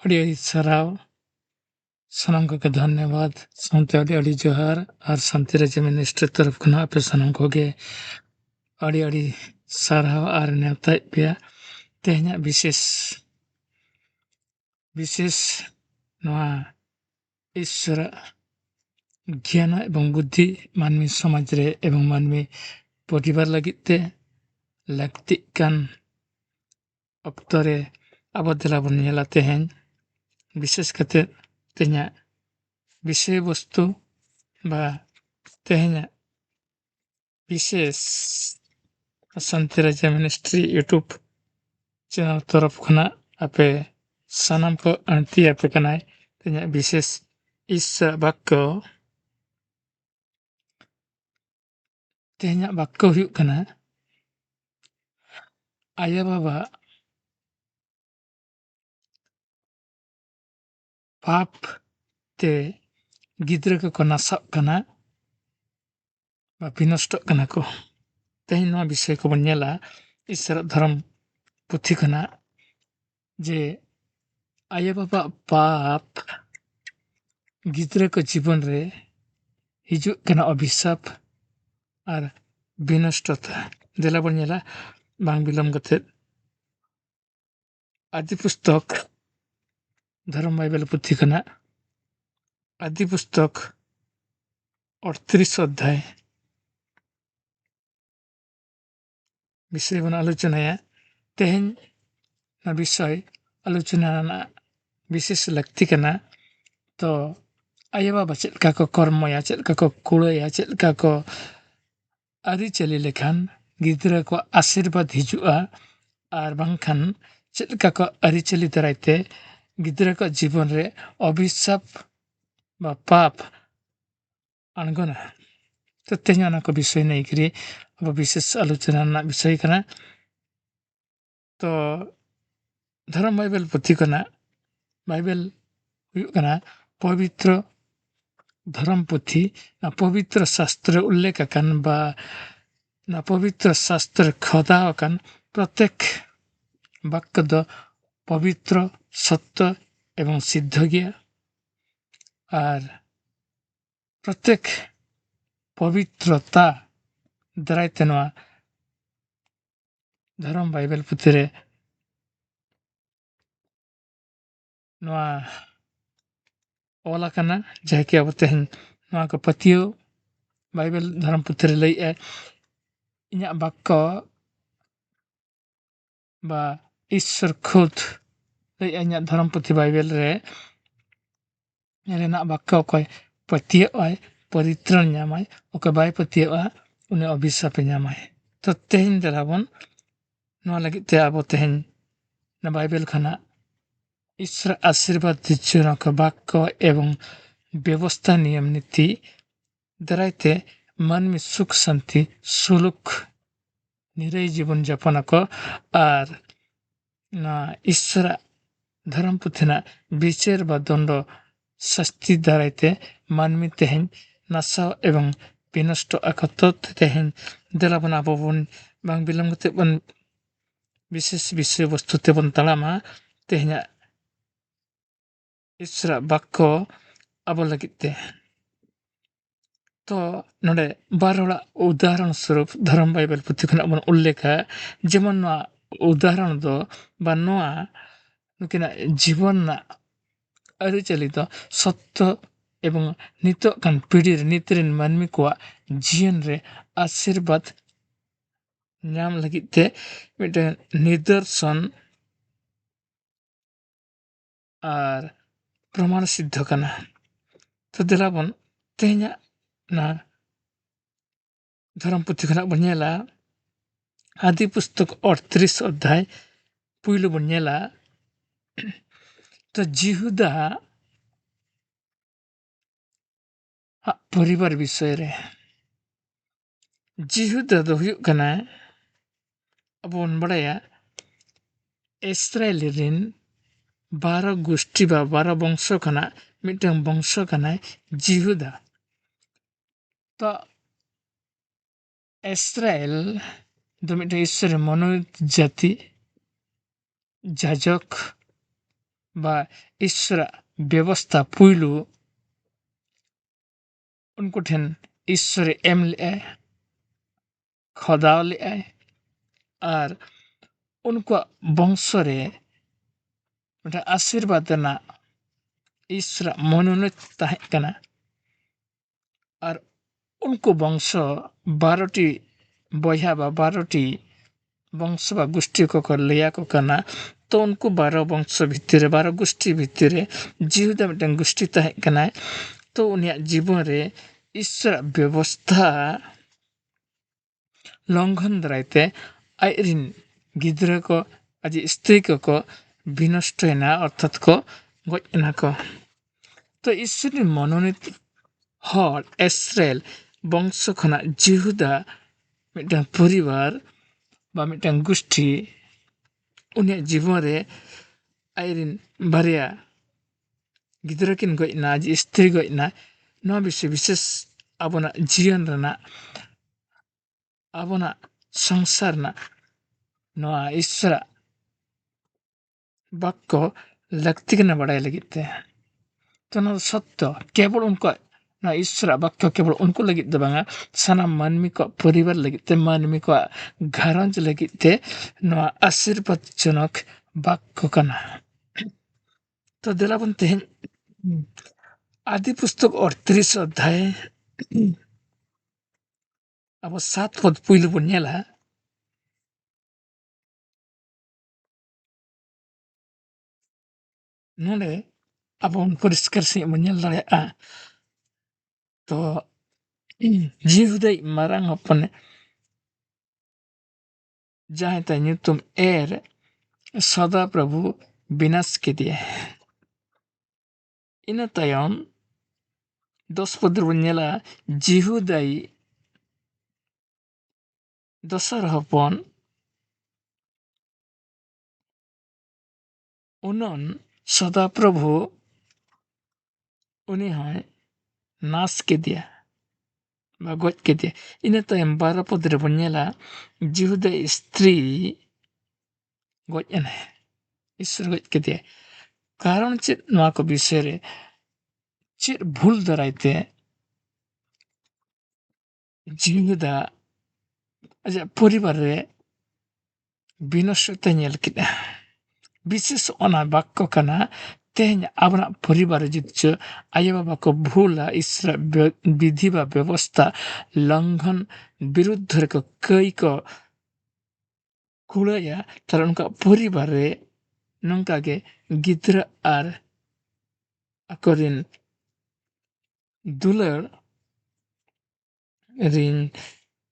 अड़ी सराव सनम को धन्यवाद सानते अड़ी जोहार और शांति राज्य मिनिस्टर तरफ खना पे सनम को गे अड़ी साराव और नेवता पे तेहना विशेष नवा ईश्वर ज्ञान एवं बुद्धि मानवी समाज रे एवं मानवी परिवार लगिते लगती कान अक्तो रे अब दिला बन नेला तेहन विशेष कते तेहना विषय वस्तु बा तेहना विशेष शांति राज्य मिनिस्ट्री यूट्यूब चैनल तरफ खना आपे सनम को अंति आपे कनाय तेहना विशेष इस बाक्को तेहना बाक्को हुयुग कना आया बाबा पाप ते गिद्र को नासाब कना बा विनष्ट कना को तेहन नवा विषय को बन नेला ईश्वर धर्म पुथी खना जे आया बाबा पाप गिद्र को जीवन रे हिजु कना अभिशाप और विनष्टता देला बन नेला बांग बिलम गते आदि पुस्तक धर्म बाइबल पुथी खना आदि पुस्तक 38 अध्याय विषय बन आलोचना तेहन ना विषय आलोचना ना विशेष लगती कना तो आया बाबा चलका को कर्म या चलका को कुड़ या चलका को आदि चली लेखान गिद्र को आशीर्वाद हिजुआ और बांखान चलका को आदि चली दराइते गिद्र को जीवन रे अभिशाप बा पाप अनगोना तो तेहना को विषय नहीं करी अब विशेष आलोचना ना विषय कना तो धर्म बाइबल पुथी कना बाइबल हुयुग कना पवित्र धर्म पुथी ना पवित्र शास्त्र उल्लेख अकन बा ना पवित्र शास्त्र खदा अकन प्रत्येक वाक्य द पवित्र सत्य एवं सिद्ध गया और प्रत्येक पवित्रता दराइते नवा धर्म बाइबल पुथी रे नवा ओला कना जाके अब तेहन नवा को पतियो बाइबल धर्म पुथी रे लई इन्या बाक्को बा ईश्वर खुद लई इन्या धर्म पुथी बाइबल रे रेना बाक्को को पतियो आय परित्रण ᱧᱟᱢᱟᱭ ओके बाय पतियोआ उन्हें अभिशाप ᱧᱟᱢᱟᱭ तो तेहन दराबन नवा लगी ते अब तेहन ना बाइबल खना ईश्वर आशीर्वाद दिजुना का वाक्य एवं व्यवस्था नियम नीति दराइते मन में सुख शांति सुलुक निरय जीवन जापन को और ना ईश्वर धर्म पुथना विचार बा दंड शास्ति दराइते मानवी तेहन नासा एवं विनष्ट अकत तेहन देला बना बन बांग बिलम गते बन विशेष विषय वस्तु ते बन तलामा तेहना ईश्वर वाक्य अब लगिते तो नोडे बारोड़ा उदाहरण स्वरूप धर्म बाइबल पुथी खना बन उल्लेख जेमन उदाहरण दो बनवा नुकिना जीवन ना अरिचली तो सत्य एवं नितो कान पीढ़ी नितरिन मानवी को जीवन रे आशीर्वाद नाम लगिते मिटे निदर्शन और प्रमाण सिद्ध कना तो दिलाबन तेहना ना धर्म पुथी खना बनेला आदि पुस्तक 38 अध्याय पुइलो बनेला तो जिहुदा परिवार विषय रे जिहुदा दो हुयुग कना अब बन बड़ाया इस्राएल रिन 12 गोष्ठी बा 12 वंश कना मिटंग वंश कना जिहुदा तो इस्राएल दो मिटे ईश्वर मनोनीत जाति जाजक बा ईश्वर व्यवस्था पुइलु उनको ठेन ईश्वर एम ले खदाव ले और उनको वंश रे आशीर्वाद ना ईश्वर मनोनीत ताहे कना और उनको वंश 12टी बया बा 12टी वंश बा गोष्ठी को लिया को कना तो उनको 12 वंश भितर 12 गोष्ठी भितर जीवदा मिटन गोष्ठी ताहे कना तो उनिया जीवन रे ईश्वर व्यवस्था लंघन दराइते आइरिन गिद्रा को आज स्त्री को विनष्ट ना अर्थात को गजना को तो ईश्वर मनोनीत हर इस्राएल वंश खना जिहुदा मिटन परिवार बा मिटन गोष्ठी उनिया जीवन रे आइरिन बारिया गिद्रा किन गजना आज स्त्री गजना नो विषय विशेष आबोना जीवन रना आबोना संसार ना नो ईश्वर बाक्को लगती के न बढ़ाए लगिते तो ना सत्य केवल उनको ना ईश्वर वाक्य केवल उनको लगित दबांगा सना मानवी को परिवार लगिते मानवी को घरंज लगिते ना आशीर्वाद जनक वाक्य कना तो दिलावन तेहन आदि पुस्तक 38 अध्याय अब 7 पद पुइलु बन्याला नोने अब उन परिष्कार से बन्याल दाड़ेया तो जीवदे मारांग अपन जहाँ तक तुम एर सदा प्रभु विनाश के दिए इन तयम 10 पद बन्याला जीहुदाई दशर हपन उनन सदा प्रभु उन्हें है नाश के दिया गज के दिया इन तयम 12 पद बन्याला जीहुदा स्त्री गजन है ईश्वर गज के दिया कारण चेत नवा को विषय रे चेत भूल दराइते जीहुदा अच्छा परिवार रे विनष्ट नेल किदा विशेष ओना वाक्य कना तेहन अपना परिवार जितच आय बाबा को भूला ईश्वर विधि बा व्यवस्था लंघन विरुद्ध को कई को कुड़ाया तर उनका परिवार रे नंका के गिद्र आर अकरिन दुलर रिन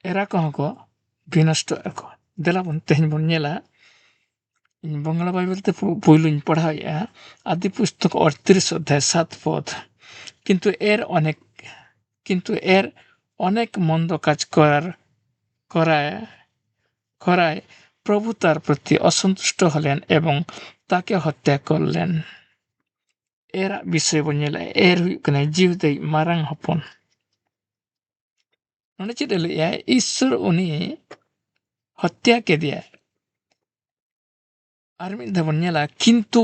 एरा को विनष्ट को देलाबन तेहन बन नेला बंगला बाइबल ते पुइलुñ पढ़ाया आदि पुस्तक 38 अध्याय 7 पद किंतु एर अनेक मंद काज कराय प्रभु तार प्रति असंतुष्ट हलेन एवं ताके हत्या करलेन एरा विषय बनेला एर हुई कना जीवदे मारांग हपन नोने चेद लैया ईश्वर उनी हत्या के दिया আর মিদা বন্যালা কিন্তু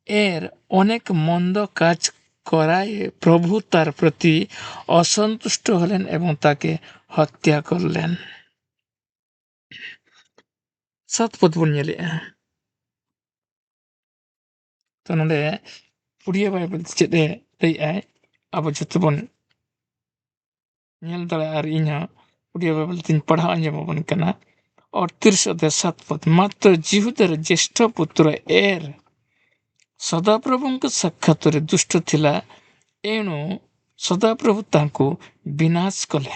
এর অনেক মন্দ কাজ করায় প্রভু তার প্রতি অসন্তুষ্ট হলেন এবং তাকে হত্যা করলেন সাতপদ বন্যালিয়া তো নলে উড়িয়া বাইবেল চেদে লইয়াই আবো যতবন ñel dara ar inya udia babel tin पढ़ा anjamabon kana 38 अध्याय 7 पद मात्र जीहुदार ज्येष्ठ पुत्र एर सदाप्रभुଙ୍କ ସାକ୍ଷାତରେ ଦୁଷ୍ଟ ଥିଲା ଏଣୁ ସଦାପ୍ରଭୁ ତାଙ୍କୁ ବିନାଶ କଲେ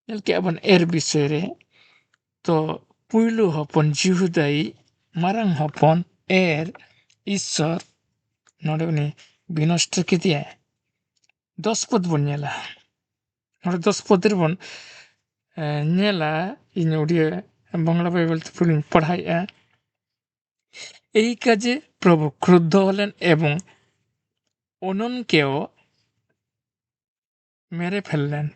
ଏଲକେ अपन एर विषୟରେ तो पुइलु हपन जीहुदाई मारांग हपन एर ईश्वर नोडे विनष्ट के दिया 10 पद बन्याला नोडे 10 पद बन नेला इन उड़िया बांग्ला बाइबल ते पुलिन पढ़ाया এই কাজে প্রভু ক্রুদ্ধ হলেন এবং অননকেও মেরে ফেললেন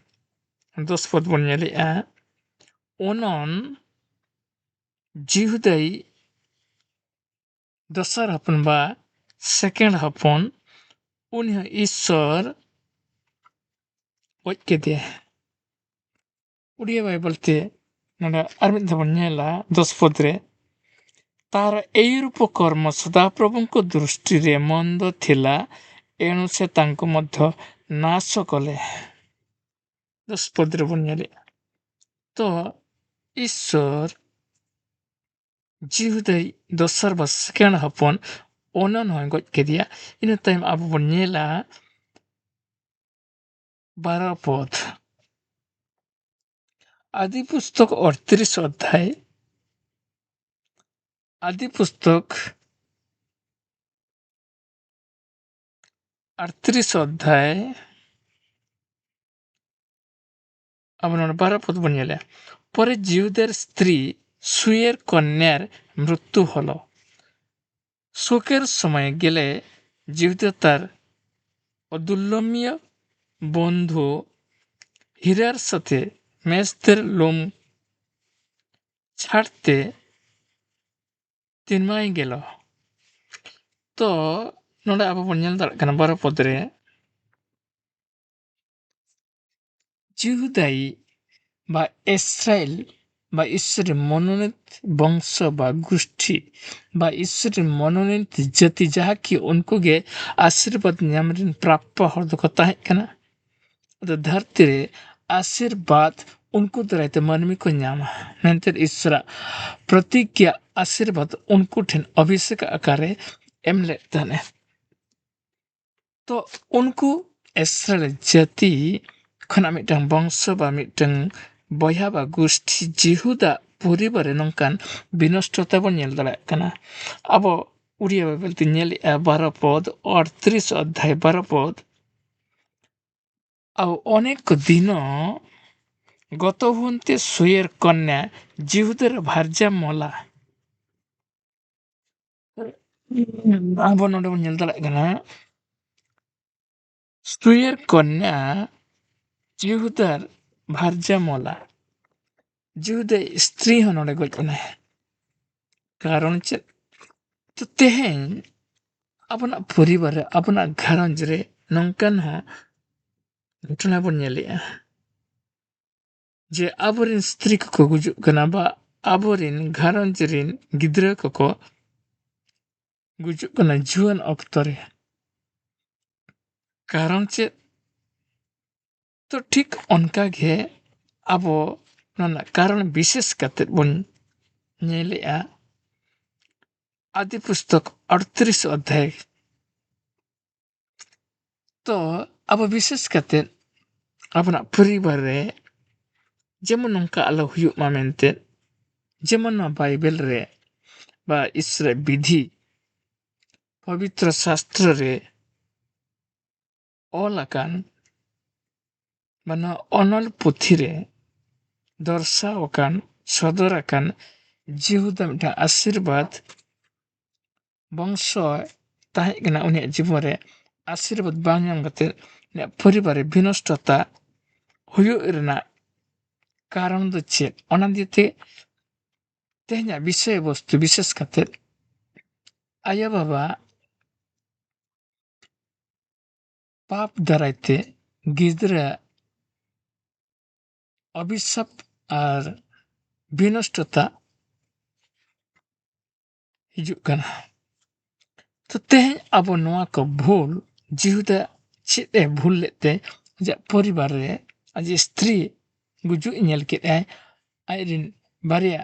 10 পদ বন্যালিয়া অনন জিহুদাই ᱫᱚᱥᱟᱨ ᱦᱚᱯᱚᱱ ᱵᱟ ᱥᱮᱠᱮন্ড ᱦᱚᱯᱚᱱ ᱩᱱᱤ ᱦᱚᱸ ᱤᱥᱥᱚᱨ ᱜᱚᱡ ᱠᱮᱫᱮᱭᱟ। ଓଡ଼ିଆ ବାଇବଲ ତେ ନହେଲେ ଆର ମିତ ଧବନ ହେଲା 10 ପଦରେ ତାର ଏଇ ରୂପ କର୍ମ ସଦାପ୍ରଭୁଙ୍କ ଦୃଷ୍ଟିରେ ମନ୍ଦ ଥିଲା ଏଣୁ ସେ ତାଙ୍କୁ ମଧ୍ୟ ନାଶ କଲେ। 10 ପଦରେ ବନ୍ୟାରେ ତ ଈଶ୍ୱର जिहुदै दोसर बा सेकेंड हपन ओनन होय गoj kedia ina time abo bon nyela 12 पद आदि पुस्तक 38 अध्याय आदि पुस्तक 38 अध्याय अब 12 पद बन nyela পরে জিহুদের স্ত্রী সুয়ের কন্যার মৃত্যু হলো শোকের সময় গেলে জিহুদা তার অদুল্যমীয় বন্ধু হীরার সাথে মেষদের লোম ছাড়তে তিনমাই গেল তো নড়ে আবো বন nyel দাঁড়াᱜ ᱠᱟᱱᱟ 12 পদ রে জিহুদাই বা ইসরায়েল বা ঈশ্বরের মনোনীত বংশ বা গোষ্ঠী বা ঈশ্বরের মনোনীত জাতি যাহাকি उनको गे आशीर्वाद ᱧᱟᱢ ᱨᱮᱱ ᱯᱨᱟᱯ්য ᱦᱚᱲ ᱫᱚᱠᱚ ᱛᱟᱦᱮᱸ ᱠᱟᱱᱟ ᱟᱫᱚ ᱫᱷᱟᱹᱨᱛᱤ ᱨᱮ आशीर्वाद उनको द्वारा मानवी को ᱧᱟᱢᱟ ᱢᱮᱱᱛᱮ ईश्वराᱜ प्रतिज्ञा आशीर्वाद उनको ठेन अभिषेक आकारे एम लेद ताने तो उनको इस्राएल जाति खना मिटang बंश बा मिटang बया बा गोष्ठी जिहुदा परिबारे नंकान बिनष्टता बन nyel दाड़ा कना अब उड़िया बाइबल ते nyel 12 पद 38 अध्याय 12 पद अब अनेक दिन गत हुन्ते सुयर कन्या जिहुदर भार्जा मला अब नोडे बन nyel दाड़ा कना सुयर कन्या जिहुदार भार्जा मला जिहुदा स्त्री हो नोडे गoj कना कारण चे तो तेहेन अपना परिवार अपना घरंज रे नंकन हो घटना बन nyelea जे आबोरिन स्त्री को गुजुग कना बा आबोरिन घरंज रिन गिद्रा को गुजुग कना जुआन ऑक्तो रे कारण चे तो ठीक उनका गे आबो नना कारण विशेष कते बन nyelea आदि पुस्तक 38 अध्याय तो अब विशेष कते अपना परिवार रे जेमन नंका आलो हुयुग मा मेनते जेमन बाइबल रे बा इसरे विधि पवित्र शास्त्र रे ओलाकान बना अनल पुथी रे दर्शावकान सदराकान जिहुदा मिटा आशीर्वाद वंश ताहे कना उनि जीवन रे आशीर्वाद बांग ᱧᱟᱢ कते ने परिवार रे विनष्टता हुयुग रेना कारण दो चे ओना दिते तेहना विषय वस्तु विशेष कते आया बाबा पाप दारायते गिद्रा अभिशाप और विनष्टता हिजुग कना तो तेहन अब नोआ को भूल जिहुदा चेते भूल लेते जा परिवार रे आज स्त्री गुजु nyel के आइरिन बारिया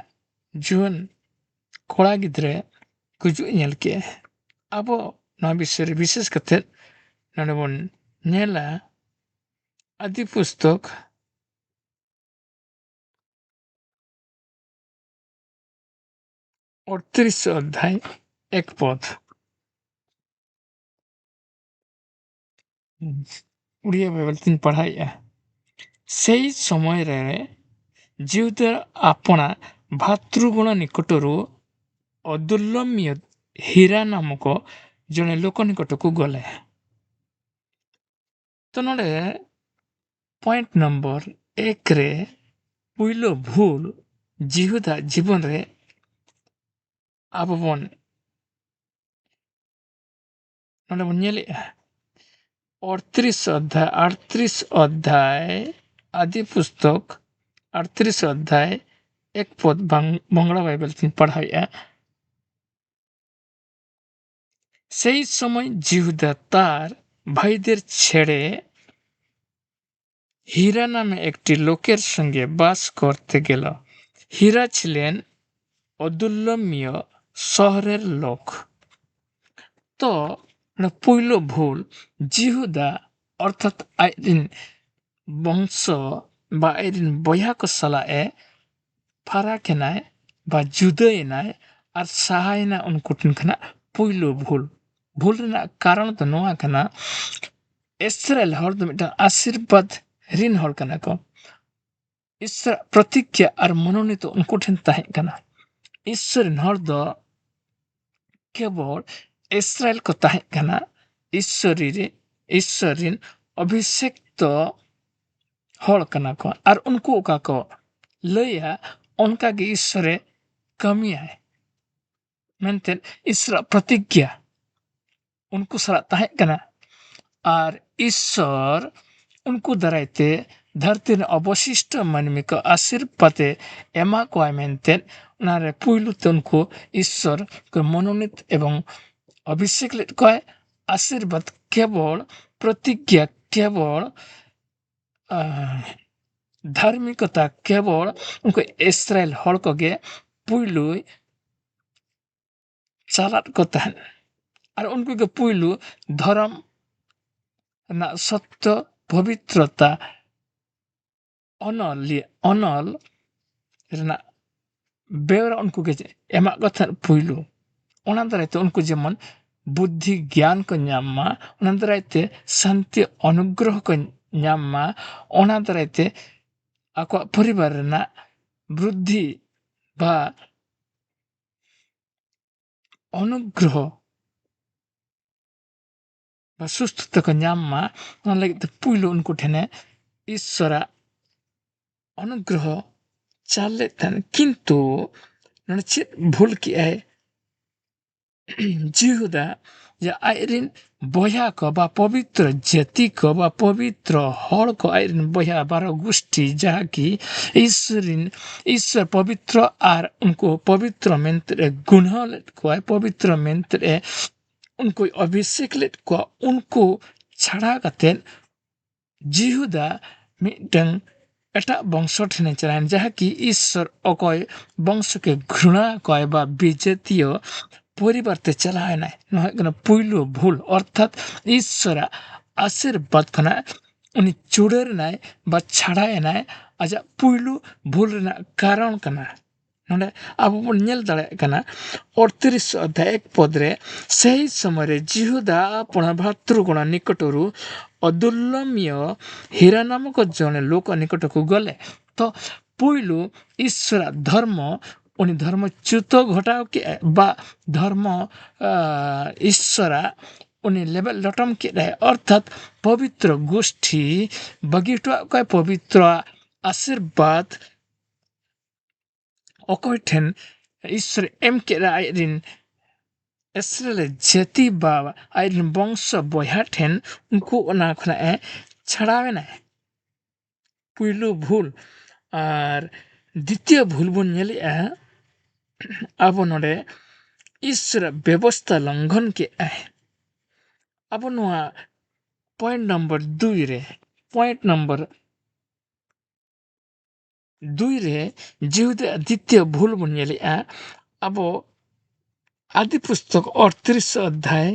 जुन कोड़ा गिद्रे गुजु nyel के अब नोआ विषय रे विशेष कते नने बन nyela आदि पुस्तक 38 अध्याय 1 पद उड़िया बाइबल तीन पढ़ाइया सेई समय रे जिहुदा आपना भातृगुण निकटरू अदुल्लम्य हीरा नामक जने लोक निकट को गले तो नोडे पॉइंट नंबर 1 रे पुइलो भूल जिहुदा जीवन रे आबोबन ᱱᱚᱰᱮ ᱵᱚᱱ ᱧᱮᱞᱮᱜᱼᱟ 38 অধ্যায় আদি পুস্তক 38 অধ্যায় এক পদ বাংলা বাইবেল থেকে পড়াইয়া সেই সময় জিহুদা তার ভাইদের ছেড়ে হীরা নামে একটি লোকের সঙ্গে বাস করতে গেল। হীরা ছিলেন অদুল্যমীয় শহরের লোক। তো পৈল ভুল জিহুদা অর্থাৎ আইরিন বংশ বা আইরিन बयहा को सालाए फाराकेनाय बा जुदायनाय आर साहायना उनको ठिनखाना पयलो भूल रेना कारण तो नोआ कना इस्राएल हर दो मिटा आशीर्वाद ऋण हर कना को ईश्वर प्रतिज्ञा आर मनोनीत उनको ठिन ताहे कना ईश्वर हर दो केवल इस्राएल को ताहे कना ईश्वरीन अभिषेक्त हर कना को आर उनको का को लया उनका गे ईश्वरे कमी है मेंटेन ईश्वर प्रतिज्ञा उनको सरा ताहे कना आर ईश्वर उनको दराइते धरती अवशिष्ट मानवी को आशीर्वाद एमा को मेंटेन नारे पुइलु उनको ईश्वर को मनोनीत एवं अभिषेक को आशीर्वाद केवल प्रतिज्ञा केवल धार्मिकता केवल उनको इस्राएल हर को गे पुइलु चालात को तहन और उनको के पुइलु धर्म ना सत्य पवित्रता अनल रेना बेवरा उनको के एमा कथन पुइलु ओना दराइते उनको जेमन बुद्धि ज्ञान को न्यामा ओना दराइते शांति अनुग्रह को न्यामा ओना दराइते आको परिवार रेना वृद्धि बा अनुग्रह बा सुस्थता को न्यामा ओना लगिते पुइलु उनको ठेने ईश्वरा अनुग्रह चाले तन किंतु नचित भूल की है जिहुदा या आयरिन बया को बा पवित्र जाति को बा पवित्र हर को आयरिन बया 12 गोष्ठी जहाँ की ईश्वर पवित्र आर उनको पवित्र मंत्र गुण को पवित्र मंत्र उनको अभिषेक लेट को उनको छड़ा कते जिहुदा मिटंग एटा वंश ठेने चलान जहाँ की ईश्वर अकय वंश के घृणा कय बा बेजतीय परिवर्ते चलाए ना नहकना पुइलो भूल अर्थात ईश्वर आशीर्वाद खना उनी चुड़र नाय बा छड़ाए नाय आजा पुइलो भूल रेना कारण कना नोडे अब बन नेल दाड़े कना 38 अध्याय 1 पद रे सही समय रे जिहुदा अपन भातृगण निकटरू अदुल्लमीय हीरा नामक जने लोक निकट को गले तो पुइलो ईश्वर धर्म उनी धर्मच्युत घटाओ के बा धर्म ईश्वरा उनी लेवल लटम के रहे अर्थात पवित्र गोष्ठी बगीटवा का पवित्र आशीर्वाद अकोठेन ईश्वर एम के आयरिन इस्राएल जाति बा आयरिन वंश बयाठेन उनको ओना खना छड़ावे ना पुइलु भूल और द्वितीय भूल बन नेलिया अब नोडे ईश्वर व्यवस्था लंघन के आहे अब नोआ पॉइंट नंबर 2 रे पॉइंट नंबर 2 रे जिहुदा द्वितीय भूल बन नेलिया अब आदि पुस्तक 38 अध्याय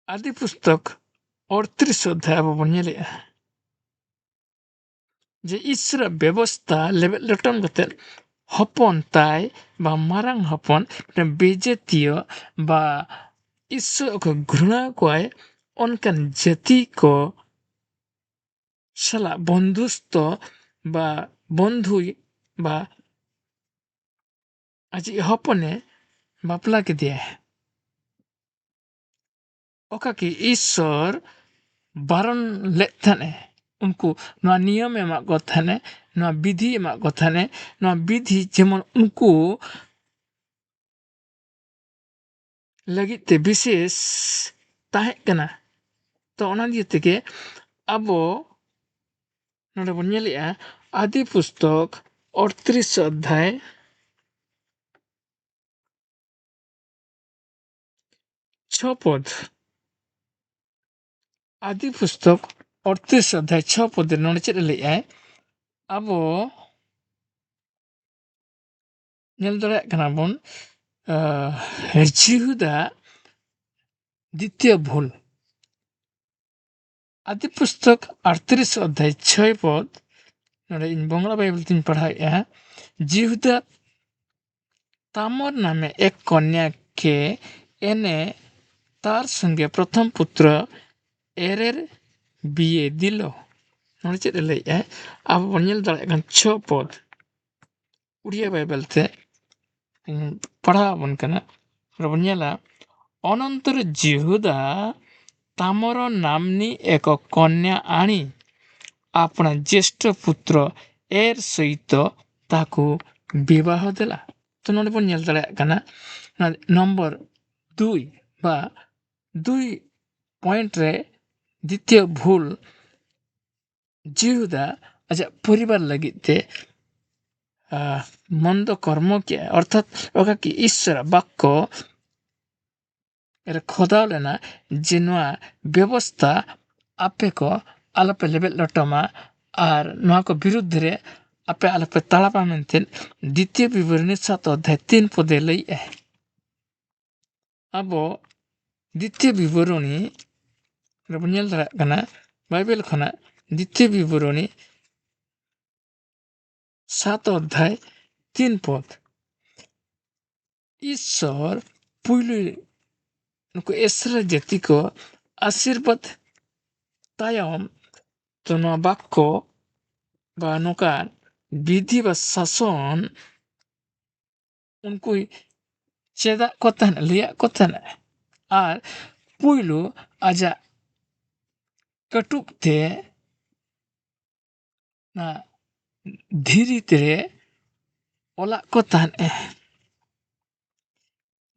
आदि पुस्तक 38 अध्याय अब बन नेलिया जे ईश्वर व्यवस्था लेवल लटम गते हपन ताई बा मारंग हपन बेजतीय बा ईश्वर को घृणा कोय उनकन जाति को सला बंधुस्त बा बंधु बा आज हपने बापला के दिया है ओका की ईश्वर बारन लेथने उनको नवा नियम एमाग को थाने नवा विधि एमाग को थाने नवा विधि जेमन उनको लगित ते विशेष ताहे कना तो ओना दिए तेगे अबो नोडे बन नेलिया आदि पुस्तक 38 अध्याय 6 पद आदि पुस्तक 38 अध्याय 6 पद नोडे चेद लेया अबो नेल दरे कना बन जिहुदा द्वितीय भूल आदि पुस्तक 38 अध्याय 6 पद नोडे इन बंगला बाइबल तीन पढ़ाया जिहुदा तामर नामे एक कन्या के एने तार संगे प्रथम पुत्र एरेर बिए दिलो नोडे चेद लेया अब नेल दरे कन 6 पद उड़िया बाइबल ते पढ़ा बन कना रबनेला अनंतर जिहुदा तामर नामनी एक कन्या आनी अपना ज्येष्ठ पुत्र एर सहित ताकू विवाह देला तो नोडे बन नेल दरे कना नंबर 2 बा 2 पॉइंट रे द्वितीय भूल जिहुदा अच्छा परिवार लगिते मंद कर्म के अर्थात ओका कि ईश्वर बाक्य खोदा लेना जिनवा व्यवस्था आपे को आलपे लेबेल लटमा और नवा को विरुद्ध रे आपे आलपे तालापा मेंतेन द्वितीय विवरणी 7 अध्याय 3 पदे लई है अब द्वितीय विवरणी रबनेल दरा कना बाइबल खना द्वितीय विवरणी 7 अध्याय 3 पद ईश्वर पुइलु नुको एसरा जाति को आशीर्वाद तायम तो नवा बाक्को बा नोका विधि बा शासन उनको चेदा कोतन लिया कोतन और पुइलु आजा कटुक ते ना धीरे तेरे ओला कोतन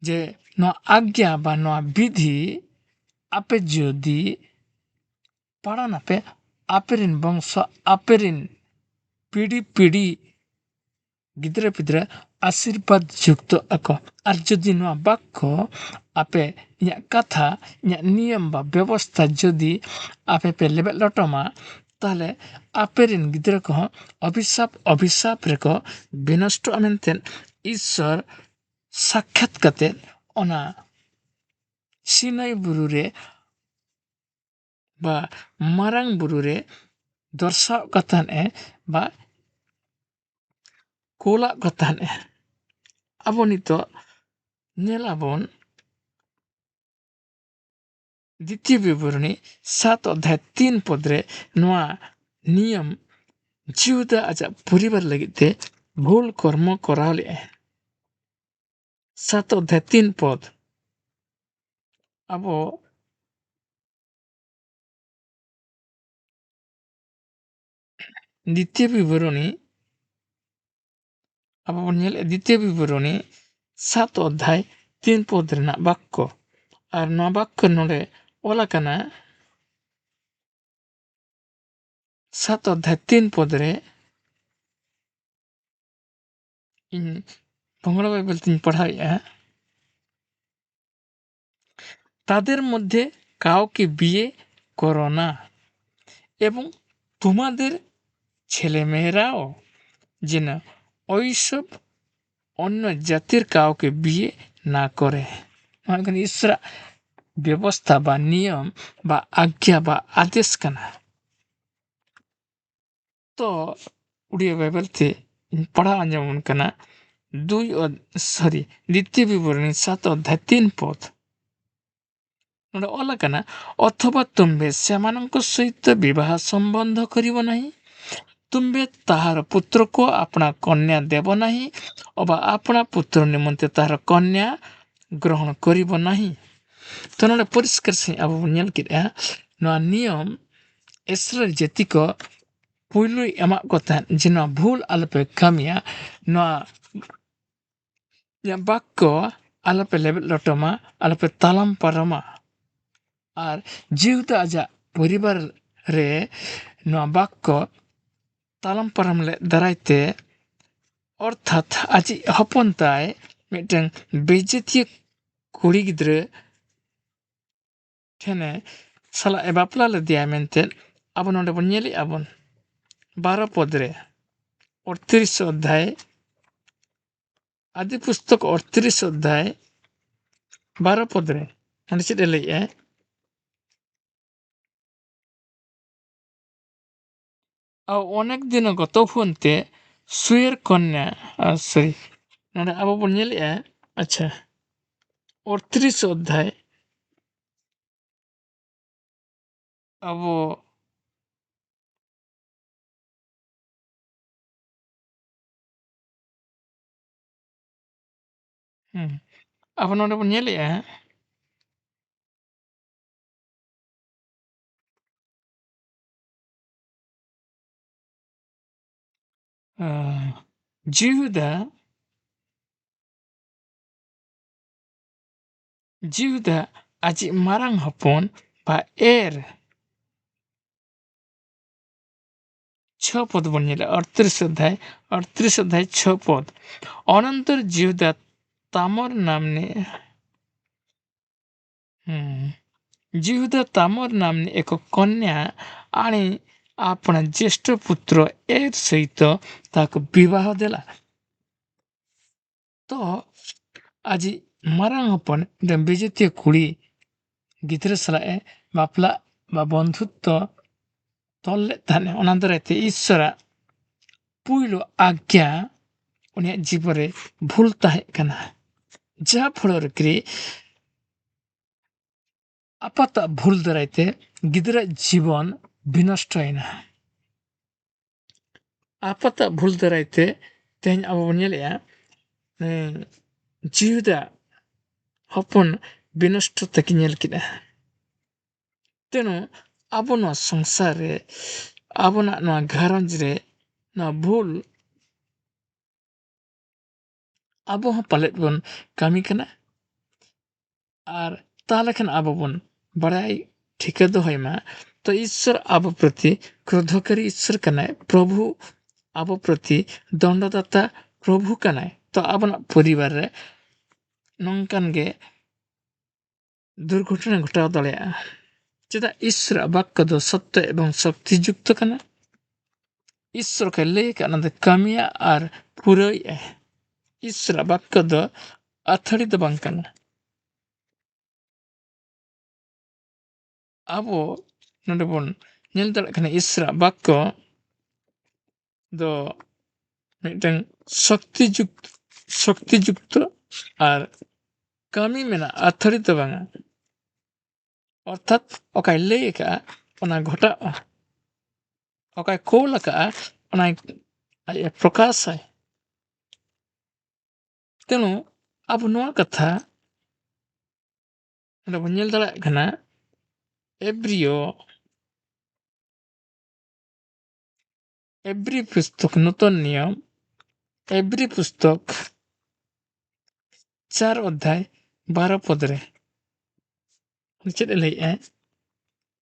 जे नो आज्ञा बा नो विधि आपे जोदी पाड़ा ना पे आपेरिन वंश आपेरिन पीढ़ी पीढ़ी गिद्रे पिद्रे आशीर्वाद युक्त अको और जदि नो बाक्य आपे इया कथा इया नियम बा व्यवस्था जदि आपे पे लेबे लटमा ताले आपेरिन गिद्रे को अभिशाप रेको विनष्ट अमेंतेन ईश्वर साक्षात कते ओना सिनाई बुरु रे बा मारांग बुरु रे दर्शाव कथन बा कोला कथन अब नितो नेलाबन द्वितीय विवरणी 7 अध्याय 3 पदरे नवा नियम जिहुदा आजा परिवार लगिते भूल कर्म कराले 7 अध्याय 3 पद अब द्वितीय विवरणी अब द्वितीय विवरणी 7 अध्याय 3 पद रेना बाक्य और नवा बाक्य नोडे ओला कना 7 अध्याय 3 पद रे इन बंगला बाइबल तीन पढ़ाया तादेर मध्य काउके बिये करो ना एवं तुम्हादेर छेले मेয়েরাও যেন ওইসব অন্য জাতির কাউকে বিয়ে না করে মানে ईश्वर व्यवस्था बा नियम बा आज्ञा बा आदेश कना तो उड़िया बाइबल थे पढ़ा अंजमन कना द्वितीय विवरणी 7 अध्याय 3 पद नोडे ओला कना अथवा तुम्बे सेमानंक सहित विवाह संबंध करिवो नहीं तुम्बे ताहार पुत्र को अपना कन्या देव नहीं अबा अपना पुत्र निमंते ताहार कन्या ग्रहण करिवो नहीं तो नोडे परिष्कार से अब नेल किया नो नियम ᱤᱥᱨᱟᱹᱭᱮᱞ ᱡᱟᱹᱛᱤ ᱠᱚ ᱯᱩᱭᱞᱩᱭ ᱮᱢᱟᱜ ᱠᱚ ᱛᱟᱦᱮᱸᱫ ᱡᱮ ᱱᱚᱣᱟ ᱵᱷᱩᱞ ᱟᱞᱚᱯᱮ ᱠᱟᱹᱢᱤᱭᱟ, ᱱᱚᱣᱟ ᱵᱟᱠᱠᱚ ᱟᱞᱚᱯᱮ ᱞᱮᱵᱮᱫ ᱞᱚᱴᱚᱢᱟ, ᱟᱞᱚᱯᱮ ᱛᱟᱞᱚᱢ ᱯᱟᱨᱚᱢᱟ᱾ ᱟᱨ ᱡᱮᱦᱮᱛᱩ ᱟᱡᱟᱜ ᱯᱚᱨᱤᱵᱟᱨ ᱨᱮ ᱱᱚᱣᱟ ᱵᱟᱠᱠᱚ ᱛᱟᱞᱚᱢ ᱯᱟᱨᱚᱢ ᱞᱮᱫ ᱫᱟᱨᱟᱭᱛᱮ ᱚᱨᱛᱷᱟᱛ ᱟᱡᱤᱡ ᱦᱚᱯᱚᱱ ᱛᱟᱭ ᱢᱤᱫᱴᱟᱝ ᱵᱮᱡᱟᱹᱛᱤᱭᱟᱹ ᱠᱩᱲᱤ ᱜᱤᱫᱽᱨᱟᱹ ᱴᱷᱮᱱᱮ ᱥᱟᱞᱟᱜ ᱮ ᱵᱟᱯᱞᱟ ᱞᱮᱫᱮᱭᱟ ᱢᱮᱱᱛᱮ ᱟᱵᱚ ᱱᱚᱰᱮ ᱵᱚᱱ ᱧᱮᱞᱮᱜᱼᱟ ᱵᱚᱱ 12 ᱯᱚᱫ ᱨᱮ 38 অধ্যায় आदि पुस्तक 38 অধ্যায় 12 পদ রে ᱚᱸᱰᱮ ᱪᱮᱫ ᱮ ᱞᱟᱹᱭᱮᱜᱼᱟ? অনেক দিন গত হুনতে সুয়ের কন্যা সরি নড়ে আবো বন ᱧᱮᱞᱮᱜᱼᱟ আচ্ছা 38 অধ্যায় আবো আবো নড়ে বন ᱧᱮᱞᱮᱜᱼᱟ জিহুদা আজি মারাং হপন বা এর 6 পদ বন ᱧᱮᱞᱮᱜᱼᱟ 38 অধ্যায় 6 পদ অনন্তর জিহুদা তামর নামনে ଜିହୁଦା ତାମର ନାମ୍ନୀ ଏକ କନ୍ୟା ଆଣି ଆପଣା ଜ୍ୟେଷ୍ଠ ପୁତ୍ର ଏର ସହିତ ତାକୁ ବିବାହ ଦେଲା। ତ ଆଜି ମାରାଙ୍ଗ ହପନ ବିଜେତୀୟ କୁᱲି ᱜᱤᱫᱽᱨᱟᱹ ᱥᱟᱞᱟᱜ ᱮ ᱵᱟᱯᱞᱟ ᱵᱟ ᱵᱚᱱᱫᱷᱩᱛᱛᱚ ᱛᱚᱞ ᱞᱮᱫ ᱛᱟᱦᱮᱸᱫ ᱚᱱᱟ ᱫᱟᱨᱟᱭᱛᱮ ᱤᱥᱥᱚᱨᱟᱜ ᱯᱩᱭᱞᱩ ᱟজ্ঞᱟ ᱩᱱᱤᱭᱟᱜ ᱡᱤᱵᱚᱱ ᱨᱮ ᱵᱷᱩᱞ ᱛᱟᱦᱮᱸ ᱠᱟᱱᱟ, ᱡᱟᱦᱟᱸ ᱯᱷଳରେ ᱠᱤ ᱟᱯᱟᱛᱟᱜ ᱵᱷᱩᱞ ᱫᱟᱨᱟᱭᱛᱮ ᱜᱤᱫᱽᱨᱟᱹ জীবন বিনষ্টᱭᱮᱱᱟ। ᱟᱯᱟᱛᱟᱜ ᱵᱷᱩᱞ ᱫᱟᱨᱟᱭᱛᱮ ᱛᱮᱦᱮᱧ ᱟᱵᱚ ᱵᱚᱱ ᱧᱮᱞᱮᱜᱼᱟ জিহুদা হপন বিনষ্ট তাকে ᱧᱮᱞ ᱠᱮᱫᱟ। ତେଣୁ ᱟᱵᱚ ᱱᱚᱣᱟ ᱥᱚᱝᱥᱟᱨ ᱨᱮ ᱟᱵᱚᱱᱟᱜ ᱱᱚᱣᱟ ᱜᱷᱟᱨᱚᱸᱡᱽ ᱨᱮ ᱱᱚᱣᱟ ᱵᱷᱩᱞ ᱟᱵᱚ ᱦᱚᱸ ᱯᱟᱞᱮᱫ ᱵᱚᱱ ᱠᱟᱹᱢᱤ ᱠᱟᱱᱟ। আর তাহলে খান আবো বন বাড়াই ঠিকা দোহাই মা তো ঈশ্বর আবো প্রতি ক্রোধকারী ঈশ্বর কানায় প্রভু আবো প্রতি দণ্ডদাতা প্রভু কানায় তো আবনা পরিবারে নঙ্কান গে দুর্ঘটনা ঘটাও দাড়েয়া চেদা ঈশ্বর বাক্য দো সত্য এবং শক্তিযুক্ত কানা ঈশ্বর কে লে কানা দে কামিয়া আর পুরোই ঈশ্বর বাক্য দো আথড়ি দো বাং কানা। ᱟᱵᱚ ᱱᱚᱰᱮ ᱵᱚᱱ ᱧᱮᱞ ᱫᱟᱲᱮᱭᱟᱜ ᱠᱟᱱᱟ ᱤᱥᱨᱟᱹᱭᱮᱞ ᱵᱟᱠᱠᱚ ᱫᱚ ᱢᱤᱫᱴᱟᱝ ᱥᱚᱠᱛᱤᱡᱩᱠᱛᱚ ᱟᱨ ᱠᱟᱹᱢᱤ ᱢᱮᱱᱟᱜᱼᱟ ᱟᱹᱛᱷᱟᱹᱲᱤ ᱫᱚ ᱵᱟᱝᱟ, ᱚᱨᱛᱷᱟᱛ ᱚᱠᱟᱭ ᱞᱟᱹᱭ ᱟᱠᱟᱜᱼᱟ ᱚᱱᱟ ᱜᱷᱚᱴᱟᱜᱼᱟ, ᱚᱠᱟᱭ ᱠᱳᱞ ᱟᱠᱟᱜᱼᱟ ᱚᱱᱟ ᱟᱡ ᱮ ᱯᱨᱚᱠᱟᱥᱟᱭ। ᱛᱮणु ᱟᱵᱚ ᱱᱚᱣᱟ ᱠᱟᱛᱷᱟ ᱱᱚᱰᱮ ᱵᱚᱱ ᱧᱮᱞ ᱫᱟᱲᱮᱭᱟᱜ ᱠᱟᱱᱟ एवरी पुस्तक नूतन नियम एवरी पुस्तक 4 অধ্যায় 12 পদ রে चेद ए लई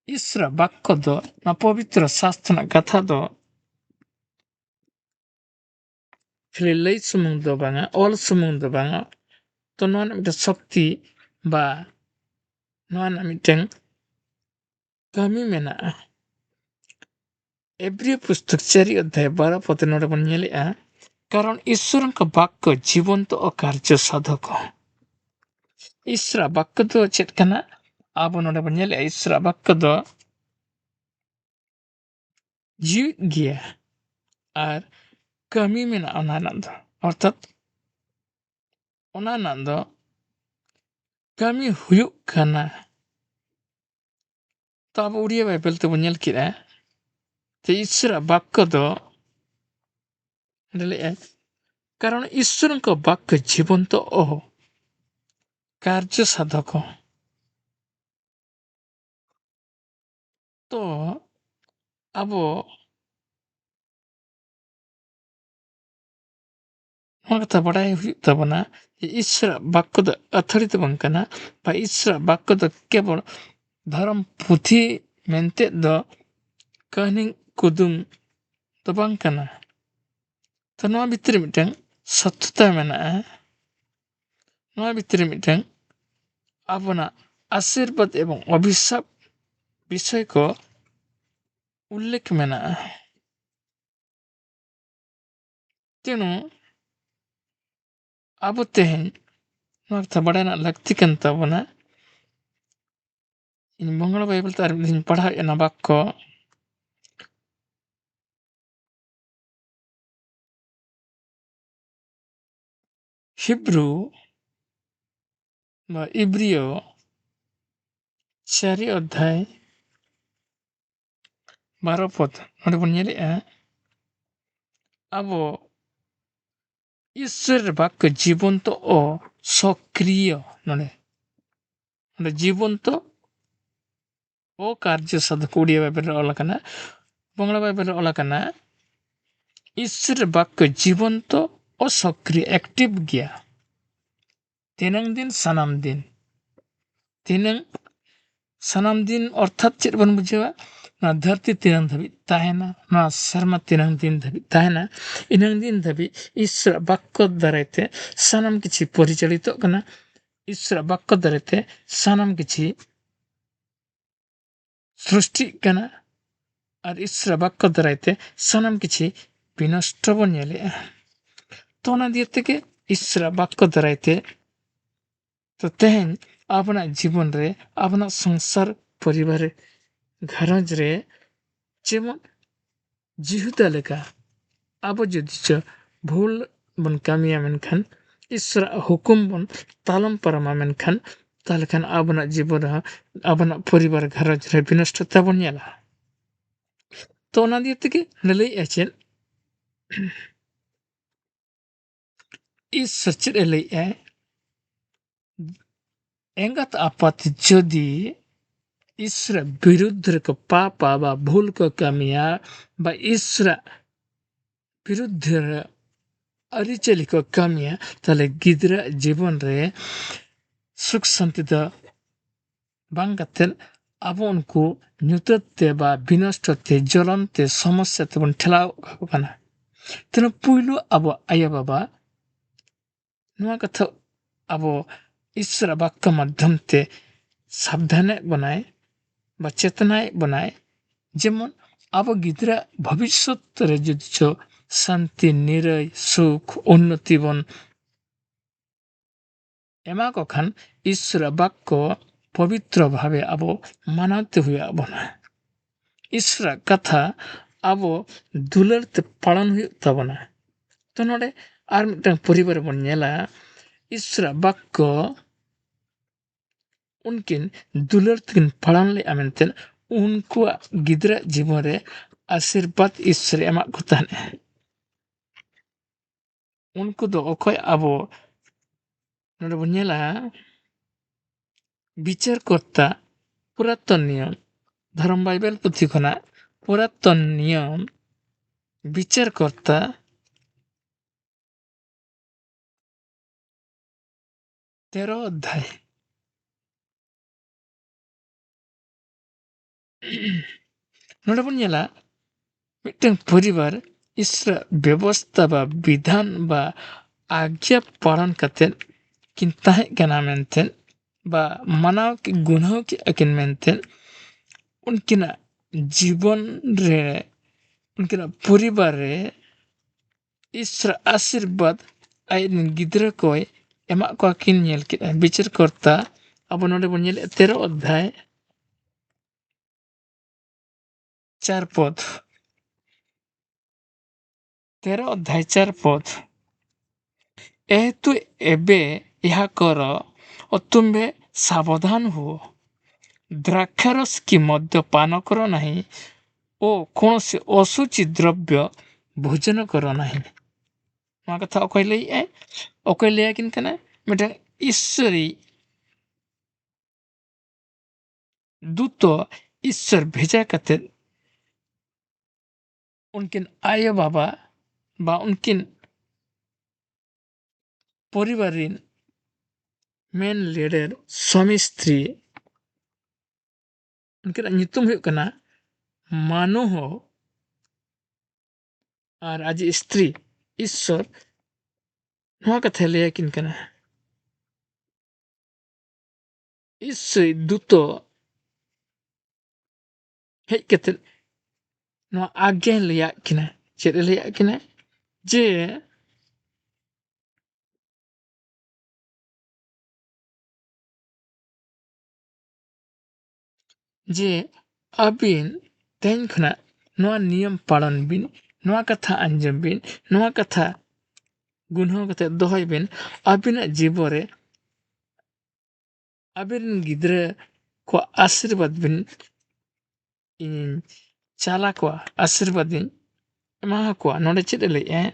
ईश्वर बाक्य दो ना पवित्र शास्त्र कथा दो खाली लई सुमुंग दो बांगा ऑल सुमुंग दो बांगा तो नोन मिटे शक्ति बा नोन मिटें कमी मेना एवरी पुस्तक 4 অধ্যায় 12 পদ नोडे बन ñेलेआ कारण ईश्वर का बाक्य जीवंत और कार्य साधक ईश्वर बाक्य दो चेद कना आबो नोडे बन ñेलेआ ईश्वर बाक्य दो जीवित गिया और कमी मेना ओना नंद अर्थात ओना नंद कमी हुयुक कना। तो अब उड़िया बाइबल ते बन ñेल किरा ते ईश्वर बाक्य दो कारण ईश्वर का बाक्य जीवंत ओ कार्य साधक तो ᱟᱵᱚ ᱱᱚᱣᱟ ᱠᱟᱛᱷᱟ ᱵᱟᱲᱟᱭ ᱦᱩᱭᱩᱜ ᱛᱟᱵᱚᱱᱟ ᱡᱮ ᱤᱥᱨᱟᱜ ᱵᱟᱠᱠᱚ ᱫᱚ ᱟᱹᱛᱷᱟᱹᱲᱤ ᱫᱚ ᱵᱟᱝ ᱠᱟᱱᱟ, ᱵᱟ ᱤᱥᱨᱟᱜ ᱵᱟᱠᱠᱚ ᱫᱚ ᱠᱮᱵᱚᱞ ᱫᱷᱚᱨᱚᱢ ᱯᱩᱛᱷᱤ ᱢᱮᱱᱛᱮ ᱫᱚ ᱠᱟᱹᱦᱱᱤ ᱠᱩᱫᱩᱢ ᱫᱚ ᱵᱟᱝ ᱠᱟᱱᱟ᱾ ᱛᱚ ᱱᱚᱣᱟ ᱵᱷᱤᱛᱨᱤ ᱢᱤᱫᱴᱟᱝ ᱥᱚᱛ‍යता ᱢᱮᱱᱟᱜᱼᱟ, ᱱᱚᱣᱟ ᱵᱷᱤᱛᱨᱤ ᱢᱤᱫᱴᱟᱝ ᱟᱵᱚᱱᱟᱜ ᱟᱥᱤᱨᱵᱟᱫ ᱮᱵᱚᱝ ᱚᱵᱷᱤᱥᱟᱯ ᱵᱤᱥᱚᱭ ᱠᱚ ᱩᱞᱞᱮᱠᱷ ᱢᱮᱱᱟᱜᱼᱟ᱾ ᱛᱮଣᱩ ᱟᱵᱚ ᱛᱮᱦᱮᱧ ᱱᱚᱣᱟ ᱠᱟᱛᱷᱟ ᱵᱟᱲᱟᱭ ᱨᱮᱱᱟᱜ ᱞᱟᱹᱠᱛᱤ ᱠᱟᱱ ᱛᱟᱵᱚᱱᱟ᱾ ᱤᱧ ᱵᱚᱝᱜᱽᱞᱟ ᱵᱟᱭᱵᱮᱞ ᱛᱮ ᱟᱨ ᱢᱤᱫ ᱫᱷᱟᱣᱤᱧ ᱯᱟᱲᱦᱟᱣᱮᱫᱼᱟ ᱚᱱᱟ ᱵᱟᱠᱠᱚ, ᱦᱤᱵᱨᱩ বা ইব্রিয় 4 অধ্যায় 12 পদ ᱱᱚᱰᱮ ᱵᱚᱱ ᱧᱮᱞᱮᱜᱼᱟ ᱟᱵᱚ ঈশ্বরের বাক্য জীবন্ত ও সক্রিয় নড়ে জীবন্ত ও কার্য সাধক উড়িয়া বাইবেল রে অল আকানা, বাংলা বাইবেল রে অল আকানা ঈশ্বরের বাক্য জীবন্ত ও সক্রিয় অ্যাক্টিভ গিয়া তিনাং দিন সানাম দিন। তিনাং সানাম দিন অর্থাৎ ᱪᱮᱫ ᱵᱚᱱ ᱵᱩᱡᱷᱟᱹᱣᱟ? ᱱᱚᱣᱟ ᱫᱷᱟᱹᱨᱛᱤ ᱛᱤᱱᱟᱹᱝ ᱫᱷᱟᱹᱵᱤᱡ ᱛᱟᱦᱮᱱᱟ, ᱱᱚᱣᱟ ᱥᱮᱨᱢᱟ ᱛᱤᱱᱟᱹᱝ ᱫᱤᱱ ᱫᱷᱟᱹᱵᱤᱡ ᱛᱟᱦᱮᱱᱟ, ᱤᱱᱟᱹᱝ ᱫᱤᱱ ᱫᱷᱟᱹᱵᱤᱡ ᱤᱥᱨᱟᱜ ᱵᱟᱠᱠᱚ ᱫᱟᱨᱟᱭᱛᱮ ᱥᱟᱱᱟᱢ ᱠᱤᱪᱷᱤ ᱯᱚᱨᱤᱪᱟলিᱛᱚᱜ ᱠᱟᱱᱟ, ᱤᱥᱨᱟᱜ ᱵᱟᱠᱠᱚ ᱫᱟᱨᱟᱭᱛᱮ ᱥᱟᱱᱟᱢ ᱠᱤᱪᱷᱤ সৃষ্টিᱜ ᱠᱟᱱᱟ ᱟᱨ ᱤᱥᱨᱟᱜ ᱵᱟᱠᱠᱚ ᱫᱟᱨᱟᱭᱛᱮ ᱥᱟᱱᱟᱢ ᱠᱤᱪᱷᱤ বিনষ্ট ᱵᱚᱱ ᱧᱮᱞᱮᱜᱼᱟ। ᱛᱚ ᱚᱱᱟ ᱫᱤᱭᱮ ᱛᱮᱜᱮ ᱤᱥᱨᱟᱜ ᱵᱟᱠᱠᱚ ᱫᱟᱨᱟᱭᱛᱮ ᱛᱚ ᱛᱮᱦᱮᱧ ᱟᱵᱚᱱᱟᱜ ᱡᱤᱵᱚᱱ ᱨᱮ, ᱟᱵᱚᱱᱟᱜ ᱥᱚᱝᱥᱟᱨ ᱯᱚরিবার ᱜᱷᱟᱨᱚᱸᱡᱽ ᱨᱮ যেমন জিহুদা লেখা ᱟᱵᱚ ᱡᱩᱫᱤ ᱪᱚ ᱵᱷᱩᱞ ᱵᱚᱱ ᱠᱟᱹᱢᱤᱭᱟ ᱢᱮᱱᱠᱷᱟᱱ ᱤᱥᱨᱟᱜ ᱦᱩᱠᱩᱢ ᱵᱚᱱ ᱛᱟᱞᱚᱢ ᱯᱟᱨᱚᱢᱟ ᱢᱮᱱᱠᱷᱟᱱ ᱛᱟᱦᱚᱞᱮ ᱠᱷᱟᱱ ᱟᱵᱚᱱᱟᱜ ᱡᱤᱵᱚᱱ ᱨᱮᱦᱚᱸ ᱟᱵᱚᱱᱟᱜ ᱯᱚরিবার ᱜᱷᱟᱨᱚᱸᱡᱽ ᱨᱮ বিনষ্টতা ᱵᱚᱱ ᱧᱮᱞᱟ। ᱛᱚ ᱚᱱᱟ ᱫᱤᱭᱮ ᱛᱮᱜᱮ ᱞᱟᱹᱭᱮᱜᱼᱟ ᱪᱮᱫ ᱤᱥᱥᱚᱨ ᱪᱮᱫ ᱮ ᱞᱟᱹᱭᱮᱜᱼᱟ? ᱮᱸᱜᱟᱛ ᱟᱯᱟᱛ ᱡᱚᱫᱤ ᱤᱥᱨᱟᱜ বিরুদ্ধ ᱨᱮᱠᱚ পাপা বা ভুল ᱠᱚ ᱠᱟᱹᱢᱤᱭᱟ বা ইসরা বিরুদ্ধ ᱨᱮ ᱟᱹᱨᱤᱪᱟᱹᱞᱤ ᱠᱚ ᱠᱟᱹᱢᱤᱭᱟ, ᱛᱟᱦᱞᱮ ᱜᱤᱫᱽᱨᱟᱹ ᱡᱤᱵᱚᱱ ᱨᱮ ᱥᱩᱠ ᱥᱟᱱᱛᱤ ᱫᱚ ᱵᱟᱝ ᱠᱟᱛᱮᱫ ᱟᱵᱚ ᱩᱱᱠᱩ ᱧᱩᱛᱟᱹᱛ ᱛᱮ ᱵᱟ বিনষ্ট তে জ্বলন তে সমস্যা তেবon ঠেলাও কাকᱚ ᱠᱟᱱᱟ। তেন ᱯᱩᱭᱞᱩ ᱟᱵᱚ ᱟᱭᱳ ᱵᱟᱵᱟ ᱱᱚᱣᱟ ᱠᱟᱛᱷᱟ ᱟᱵᱚ ᱤᱥᱨᱟᱜ ᱵᱟᱠᱠᱚ ᱢᱟᱫᱽᱫᱷᱚᱢ ᱛᱮ সাবধানে বনায় বা চেতনায় বনায়, যেমন ᱟᱵᱚ ᱜᱤᱫᱽᱨᱟᱹ ভবিষ্যৎ ᱨᱮ ᱡᱩᱫᱤ ᱪᱚ ᱥᱟᱱᱛᱤ ᱱᱤᱨᱟᱹᱭ ᱥᱩᱠ উন্নতি ᱵᱚᱱ ᱮᱢᱟ ᱠᱚ ᱠᱷᱟᱱ ᱤᱥᱨᱟᱜ ᱵᱟᱠᱠᱚ ᱯᱚᱵᱤᱛᱨᱚ ᱵᱷᱟᱵᱮ ᱟᱵᱚ ᱢᱟᱱᱟᱣᱛᱮ ᱦᱩᱭᱩᱜ ᱵᱚᱱᱟ। ᱤᱥᱨᱟᱜ ᱠᱟᱛᱷᱟ ᱟᱵᱚ ᱫᱩᱞᱟᱹᱲ ᱛᱮ ᱯᱟᱞᱚᱱ ᱦᱩᱭᱩᱜ ᱛᱟᱵᱚᱱᱟ। ᱛᱚ ᱱᱚᱰᱮ ᱟᱨ ᱢᱤᱫᱴᱟᱝ ᱯᱚরিবার ᱵᱚᱱ ᱧᱮᱞᱟ ᱤᱥᱨᱟᱜ ᱵᱟᱠᱠᱚ ᱩᱱᱠᱤᱱ ᱫᱩᱞᱟᱹᱲ ᱛᱮᱠᱤᱱ ᱯᱟᱞᱚᱱ ᱞᱮᱜᱼᱟ ᱢᱮᱱᱛᱮ ᱩᱱᱠᱩᱣᱟᱜ ᱜᱤᱫᱽᱨᱟᱹ ᱡᱤᱵᱚᱱ ᱨᱮ ᱟᱥᱤᱨᱵᱟᱫ ᱤᱥᱨᱮ ᱮᱢᱟᱜ ᱠᱚ ᱛᱟᱦᱮᱸᱫ। ᱩᱱᱠᱩ ᱫᱚ ᱚᱠᱚᱭ ᱟᱵᱚ ᱱᱚᱰᱮ ᱵᱚᱱ ᱧᱮᱞᱟ ᱵᱤᱪᱟᱹᱨᱠᱚᱨᱛᱟ পুরাতন নিয়ম ধর্ম বাইবেল পুঁথি খᱚᱱᱟᱜ পুরাতন নিয়ম বিচারকর্তা 13 অধ্যায় ᱱᱚᱰᱮ ᱵᱚᱱ ᱧᱮᱞᱟ ᱢᱤᱫᱴᱟᱝ ᱯᱚরিবার ᱤᱥᱨᱟᱜ ᱵᱮᱵᱚᱥᱛᱷᱟ ᱵᱟ ᱵᱤᱫᱷᱟᱱ ᱵᱟ ᱟজ্ঞা ᱯᱟᱞᱚᱱ ᱠᱟᱛᱮᱫ ᱠᱤᱱ ᱛᱟᱦᱮᱸ ᱠᱟᱱᱟ ᱢᱮᱱᱛᱮ ᱵᱟ ᱢᱟᱱᱟᱣ ᱜᱩᱱᱟᱹᱣ ᱠᱮᱜᱼᱟ ᱠᱤᱱ ᱢᱮᱱᱛᱮ ᱩᱱᱠᱤᱱᱟᱜ ᱡᱤᱵᱚᱱ ᱨᱮ उनके परिवार रे ईश्वर आशीर्वाद आयन गिद्रा कोय एमा को किन नेल के विचार करता अब नोडे बन नेल 13 अध्याय 4 पद 13 अध्याय 4 पद एतु एबे यह कर और तुम्बे सावधान हो द्राक्षारस की मद्यपान करो नहीं ओ कौन से असुचि द्रव्य भोजन करो नहीं। ᱱᱚᱣᱟ ᱠᱟᱛᱷᱟ ᱚᱠᱚᱭ ᱞᱟᱹᱭᱮᱜᱼᱟ? ᱚᱠᱚᱭ ᱞᱟᱹᱭᱟᱠᱤᱱ ᱠᱟᱱᱟ? ᱢᱤᱫᱴᱟᱝ ᱤᱥᱥᱚᱨᱤ ᱫᱩᱛᱚ ᱤᱥᱥᱚᱨ ᱵᱷᱮᱡᱟ ᱠᱟᱛᱮᱫ उनकिन आयो बाबा बा उनकिन परिवार रिन मेन लीडर स्वामी स्त्री उनकिन नितुम हुई कना मानोहो और आज स्त्री ईश्वर नवा कथा लय किन कना ईश्वर दूतो हेज कते नवा आज्ञा लय किना चेद लय किना जे जे अबिन तेन खना नवा नियम पालन बिन नवा कथा अंजम बिन नवा कथा गुनहो कते दोहय बिन अबिन जीवरे अबिन गिद्रे को आशीर्वाद बिन इन चाला को आशीर्वाद बिन एमा को नोडे चेद लय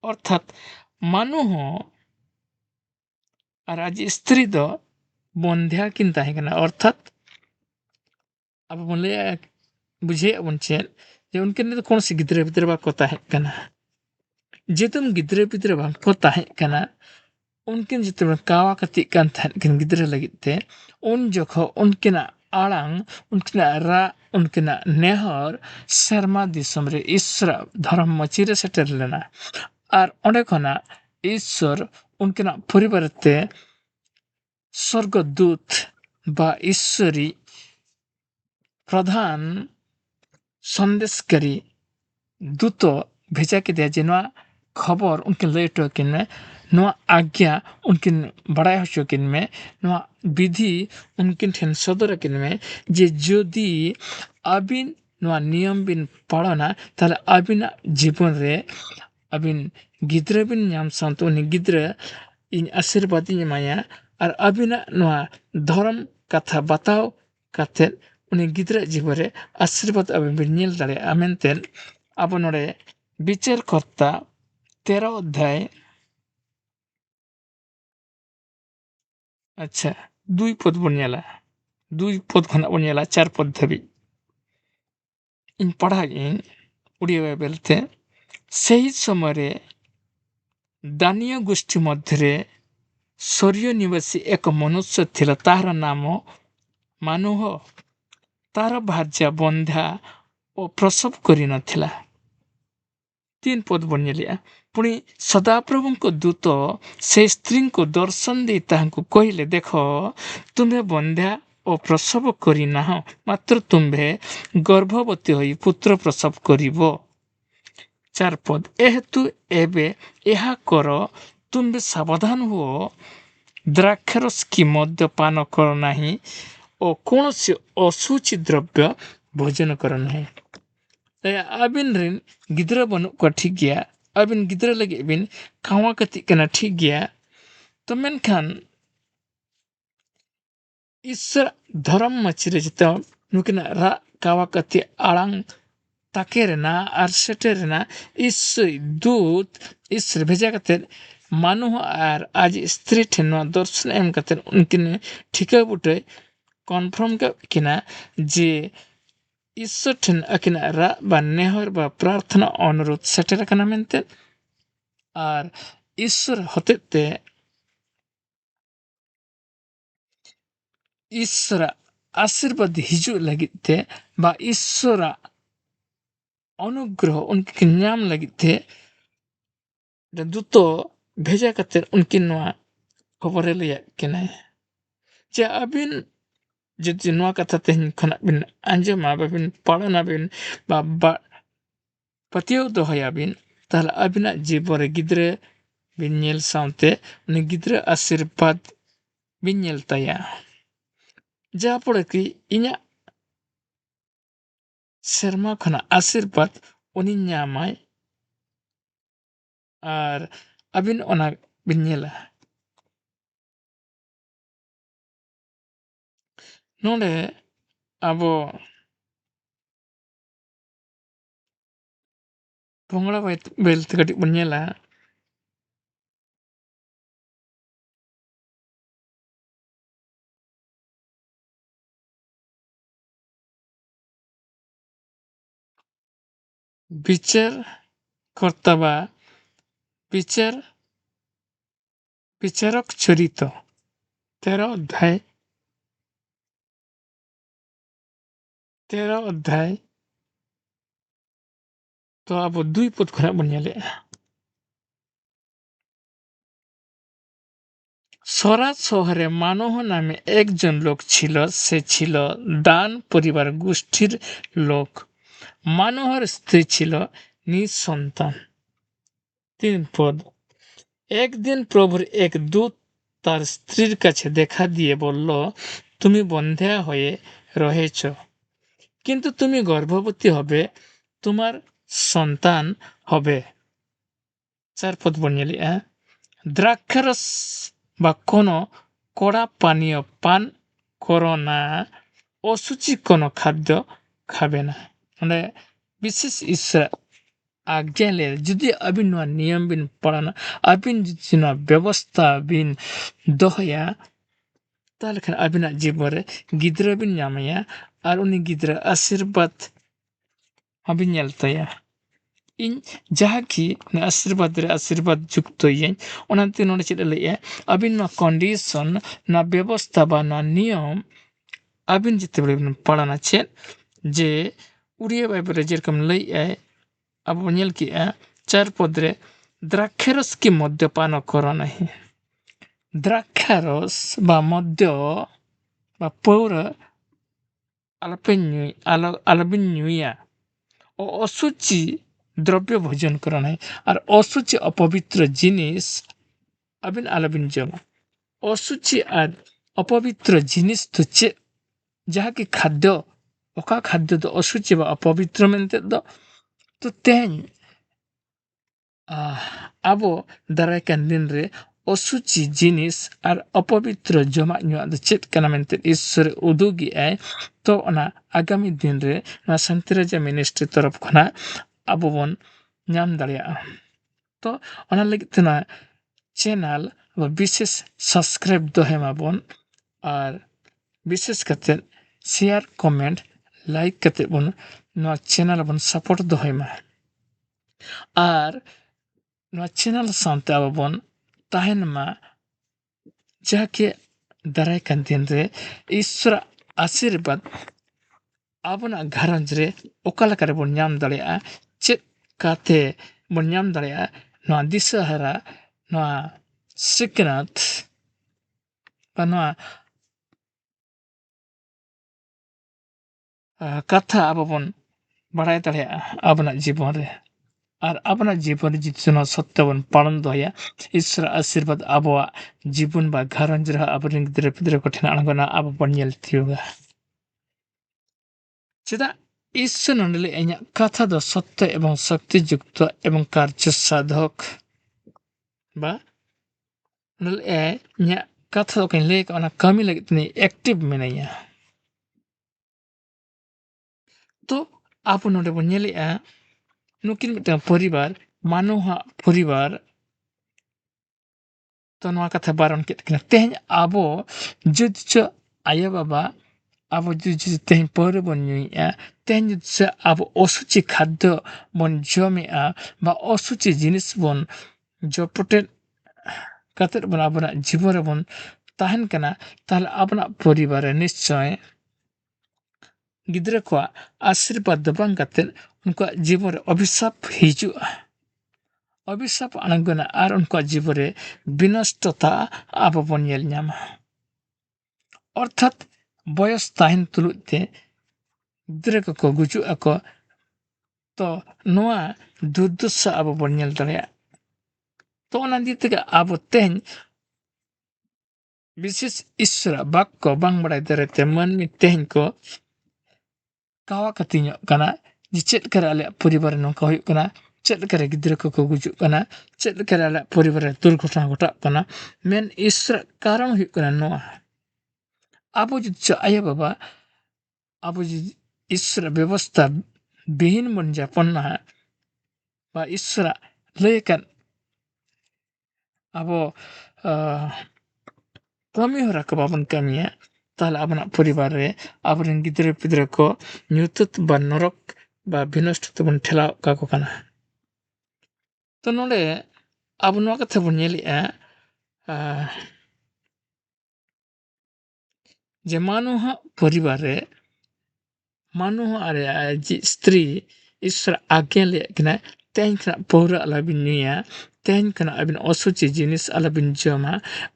अर्थात मानु हो और आज स्त्री दो बंध्या किन ताहे कना अर्थात अब बोले बुझे अब चेद जे उनके ने तो कौन सी गिद्रे भितरे बा को ताहे कना जे तुम गिद्रे भितरे बा को ताहे कना उनकिन जितने कावा कति कान थान किन गिद्रे लगिते उन जोखो उनकिना आड़ांग उनकिना रा उनकिना नेहर शर्मा दिसमरे ईश्वर धर्म मचिरे सेटर लेना और ओंडे खना ईश्वर उनकिना परिवारते स्वर्गदूत बा ईश्वरी प्रधान संदेशकारी दूतो भेजा के दिया जिनवा खबर उनके लेटो किन में नवा आज्ञा उनकिन बड़ाई हो किन में नवा विधि उनकिन ठेन सदर किन में जे जोदी अबिन नवा नियम बिन पढ़ना ताले अबिन जीवन रे अबिन गिद्रे बिन नाम संतो नि गिद्रे इन आशीर्वाद माया और अबिन नवा धर्म कथा बताओ कथे उनि गिद्रे जीवन रे आशीर्वाद अबिन बिन नील दाड़े आमेनतेन अब नोड़े विचार करता 13 अध्याय अच्छा 2 पद बनियाला 2 पद खना बनियाला 4 पद धबी इन पढ़ा इन उड़िया बेलते सही समय दानीय गोष्ठी मध्य सूर्य निवासी एक मनुष्य थिला तार नाम मानुह तार भार्या बंधा और प्रसव करी नथिला 3 पद बनिया पुणी सदाप्रभु को दूत से स्त्री को दर्शन दे ताहू कहले देख तुम्हें बंध्या और प्रसव करना मात्र तुम्हें गर्भवती हो पुत्र प्रसव करिवो 4 पद एहेतु एबे यहा कर तुम्हें सावधान हो द्राक्षरस की मद्यपान कर नहीं और कौन से अशुचि द्रव्य भोजन कर नहीं अबिन रिन गिद्रा बनु को ठीक गया अबिन गिद्रा लगे बिन खावा कति कना ठीक गया तो मेनखान ईश्वर धर्म मचिरे जिता नुकिना रा कावा कति आड़ांग ताकेरना और सेटेरना इस दूत ईश्वर भेजा कते मानु और आज स्त्री ठेनवा दर्शन एम कते उनकिन ठिका बुटे कन्फर्म किना जे ईश्वर ठेन अकिना रा बा नेहर बा प्रार्थना अनुरोध सेटर कना मेनते और ईश्वर होते ईश्वर आशीर्वाद हिजू लगिते बा ईश्वर अनुग्रह उनके नाम लगिते दूतो भेजा कते उनकिन खबर लिया किना जे अबिन जदि नवा कथा तेहन खना बिन अंजमा बिन पढ़ना बिन बा पतियो दोहया बिन ताला अबिना जीवरे गिद्रे बिन नेल साउते उनि गिद्रे आशीर्वाद बिन नेल तया जा पड़े कि इना शर्मा खना आशीर्वाद उनि न्यामाय और अबिन ओना बिन नेला नोडे अबो पंगड़ा बेलते कटी बनियाला বিচার কর্তা বা বিচারক চরিত 13 অধ্যায় তো ᱟᱵᱚ 2 ᱯᱚᱫ ᱠᱷᱚᱱᱟᱜ ᱵᱚᱱ ᱧᱮᱞᱮᱜᱼᱟ সরাজ শহরে মানোহ নামে একজন লোক ছিল সে ছিল দান পরিবার গোষ্ঠীর লোক মানোহর স্ত্রী ছিল নিঃসন্তান 3 পদ একদিন প্রভুর এক দূত তার স্ত্রীর কাছে দেখা দিয়ে বলল তুমি বন্ধ্যা হয়ে রয়েছ কিন্তু তুমি গর্ভবতী হবে তোমার সন্তান হবে 4 পদ বন ñele'a দ্রাক্ষারস বা কোনো কড়া পানীয় পান করো না অসুচি কোনো খাদ্য খাবে না মানে বিশেষ ঈশ্বর आज्ञा ले जुदि अबिन नोआ नियम बिन पढ़ाना अबिन जुदि नोआ व्यवस्था बिन दोहया ताहले खान अबिना जीवन रे गिद्रा बिन ᱧᱟᱢᱮᱭᱟ ᱟᱨ ᱩᱱᱤ ᱜᱤᱫᱽᱨᱟᱹ ᱟᱥᱤᱨᱵᱟᱫ ᱦᱚᱸᱵᱤᱱ ᱧᱮᱞ ᱛᱟᱭᱟ ᱤᱧ ᱡᱟᱦᱟᱸᱠᱤ आशीर्वाद रे आशीर्वाद जुक्त ᱤᱧ ᱚᱱᱟᱛᱮ ᱱᱚᱰᱮ ᱪᱮᱫ ᱞᱟᱹᱭᱟ अबिन ᱱᱚᱣᱟ कंडीशन ᱱᱚᱣᱟ व्यवस्था बा ᱱᱚᱣᱟ नियम अबिन जेतेबेले बिन पढ़ाना चेद जे उड़िया बाइबल रे जेरकम लैया अब ñel किया 4 पद रे द्राक्षारस की मद्यपान करो नहीं द्राक्षारस बा मद्य बा पौरा आलपिन ᱧᱩᱭᱟ ও অসুচি দ্রব্য ভোজন করা নাই আর অসুচি অপবিত্র জিনিস আবিন আলাবিন জমা অসুচি আর অপবিত্র জিনিস তো চে যাহা কি খাদ্য ওকা খাদ্য তো অসুচি বা অপবিত্র মেনতে তো তেন ᱟᱵᱚ ᱫᱟᱨᱟᱭ ᱠᱟᱱ ᱫᱤᱱ ᱨᱮ অসুচি জিনিস আর অপবিত্র জমাᱜ ᱧᱩᱣᱟᱜ ᱫᱚ ᱪᱮᱫ ᱠᱟᱱᱟ ᱢᱮᱱᱛᱮ ᱤᱥᱥᱚᱨ ᱩᱫᱩᱜᱮᱜᱼᱟᱭ ᱛᱚ ᱚᱱᱟ ᱟᱜᱟᱢী ᱫᱤᱱ ᱨᱮ ᱱᱚᱣᱟ ᱥᱟᱱᱛᱤᱨᱟᱡᱟ ᱢᱤᱱᱤᱥᱴᱨᱤ ᱛᱚᱨᱚᱯ ᱠᱷᱚᱱᱟᱜ ᱟᱵᱚ ᱵᱚᱱ ᱧᱟᱢ ᱫᱟᱲᱮᱭᱟᱜᱼᱟ ᱛᱚ ᱚᱱᱟ ᱞᱟᱹᱜᱤᱫ ᱛᱮ ᱱᱚᱣᱟ ᱪᱮᱱᱮᱞ বিশেষ সাবস্ক্রাইব দᱚᱦᱚᱭ ᱢᱟᱵᱚᱱ ᱟᱨ বিশেষ ᱠᱟᱛᱮ শেয়ার কমেন্ট লাইক ᱠᱟᱛᱮ ᱵᱚᱱ ᱱᱚᱣᱟ ᱪᱮᱱᱮᱞ ᱵᱚᱱ ᱥᱟᱯᱳᱨᱴ ᱫᱚᱦᱚᱭ ᱢᱟ ᱟᱨ ᱱᱚᱣᱟ ᱪᱮᱱᱮᱞ ᱥᱟᱶᱛᱮ ᱟᱵᱚ ᱵᱚᱱ ᱛᱟᱦᱮᱱ ᱢᱟ ᱡᱟᱦᱟᱸ ᱫᱟᱨᱟᱭ ᱠᱟᱱ ᱫᱤᱱ ᱨᱮ ᱤᱥᱥᱚᱨᱟᱜ ᱟᱥᱤᱨᱵᱟᱫ ᱟᱵᱚᱱᱟᱜ ᱜᱷᱟᱨᱚᱸᱡᱽ ᱨᱮ ᱚᱠᱟ ᱞᱮᱠᱟ ᱨᱮᱵᱚᱱ ᱧᱟᱢ ᱫᱟᱲᱮᱭᱟᱜᱼᱟ ᱪᱮᱫ ᱠᱟᱛᱮ ᱵᱚᱱ ᱧᱟᱢ ᱫᱟᱲᱮᱭᱟᱜᱼᱟ ᱱᱚᱣᱟ ᱫᱤᱥᱟᱹ ᱦᱟᱨᱟ ᱱᱚᱣᱟ ᱥᱤᱠᱷᱱᱟᱹᱛ ᱵᱟ ᱱᱚᱣᱟ ᱠᱟᱛᱷᱟ ᱟᱵᱚ ᱵᱚᱱ ᱵᱟᱲᱟᱭ ᱫᱟᱲᱮᱭᱟᱜᱼᱟ ᱟᱵᱚᱱᱟᱜ ᱡᱤᱵᱚᱱ ᱨᱮ ᱟᱨ ᱟᱵᱚᱱᱟᱜ ᱡᱤᱵᱚᱱ ᱨᱮ ᱡᱩᱫᱤ ᱱᱚᱣᱟ ᱥᱚᱛᱛᱚ ᱵᱚᱱ ᱯᱟᱞᱚᱱ ᱫᱚᱦᱚᱭᱟ ᱤᱥᱥᱚᱨᱟᱜ ᱟᱥᱤᱨᱵᱟᱫ ᱟᱵᱚᱣᱟᱜ ᱡᱤᱵᱚᱱ ᱵᱟ ᱜᱷᱟᱨᱚᱸᱡᱽ ᱨᱮᱦᱚᱸ ᱟᱵᱚᱨᱮᱱ ᱜᱤᱫᱽᱨᱟᱹ ᱯᱤᱫᱽᱨᱟᱹ ᱠᱚᱴᱷᱮᱱ ᱟᱬᱜᱚᱱᱟ ᱟᱵᱚ ᱵᱚᱱ ᱧᱮᱞ ᱛᱤᱭᱳᱜᱟ ᱪᱮᱫᱟᱜ ईश्वर नंडली इᱧᱟᱹᱜ कथा दो सत्य एवं शक्ति युक्त एवं कार्य साधक बा नले इᱧᱟᱹᱜ कथा दो कहीं लेक ओना कमी लगित नहीं एक्टिव मिनैया तो आप नोडे बन ñele'a नुकिन मिटांग परिवार मानुहा परिवार तो नोआ कथा बारन केत किना तेहन आबो जुदचो आया बाबा आबो जुदि तेहन पौरे बन ñui'a तेहन जुदि आबो असुचि खाद्य बन जमे'a बा असुचि जिनिस बन जपटे कतेर बन आबना जीवन रे बन ताहन कना ताहले आबना परिवार रे निश्चय गिद्रा को आशीर्वाद बang कतेर उनको जीवन रे अभिशाप हिजुआ अभिशाप आणगोना आर उनको जीवन रे विनष्टता आबो बन ñel ñama अर्थात बयस ताहन तुलुते गिद्रा को गुजु ako तो नोआ दुर्दशा आबो बन ñel दाड़ेया तो ओना दिते आबो तेहन विशेष ईश्वर बाक्को बांग बड़ाई दारेते मानमी तेहन को कावा कतिño kana जे चेद करे आले परिवार नोंका हुयुग kana चेद करे गिद्रा को गुजुग kana चेद करे आले परिवार रे दुर्घटना घटाग kana मेन ईश्वर कारण हुयुग kana नोआ आबो जुदि आया बाबा आबो जुदि ईश्वर व्यवस्था विहीन बन जापन ना बा ईश्वर लयकन आबो कमी हो रखा बाबन कमिया ताहले आबना परिवार रे आबरेन गिद्रा पिद्रा को ᱧᱩᱛᱟᱹᱛ ᱵᱟ ᱱᱚᱨᱚᱠ ᱵᱟ ᱵᱤᱱᱚᱥᱴ ᱛᱮᱵᱚᱱ ᱴᱷᱮᱞᱟᱣ ᱠᱟᱠᱚ ᱠᱟᱱᱟ᱾ ᱛᱚ ᱱᱚᱰᱮ ᱟᱵᱚ ᱱᱚᱣᱟ ᱠᱟᱛᱷᱟ ᱵᱚᱱ ᱧᱮᱞᱮᱜᱼᱟ ᱡᱮ ᱢᱟᱱᱣᱟᱜ ᱯᱚᱨᱤᱵᱟᱨ ᱨᱮ ᱢᱟᱱᱣᱟ ᱟᱨ ᱟᱡᱤᱡ ᱥᱛᱨᱤ ᱤᱥᱥᱚᱨ ᱟज्ञᱟ ᱞᱮᱫ ᱠᱤᱱᱟ ᱛᱮᱦᱮᱧ ᱠᱷᱚᱱᱟᱜ ᱯᱟᱹᱣᱨᱟᱹ ᱟᱞᱚᱵᱤᱱ ᱧᱩᱭᱟ, ᱛᱮᱦᱮᱧ ᱠᱷᱚᱱᱟᱜ ᱟᱹᱵᱤᱱ ᱚᱥᱩᱪᱤ ᱡᱤᱱᱤᱥ ᱟᱞᱚᱵᱤᱱ ᱡᱚᱢᱟ,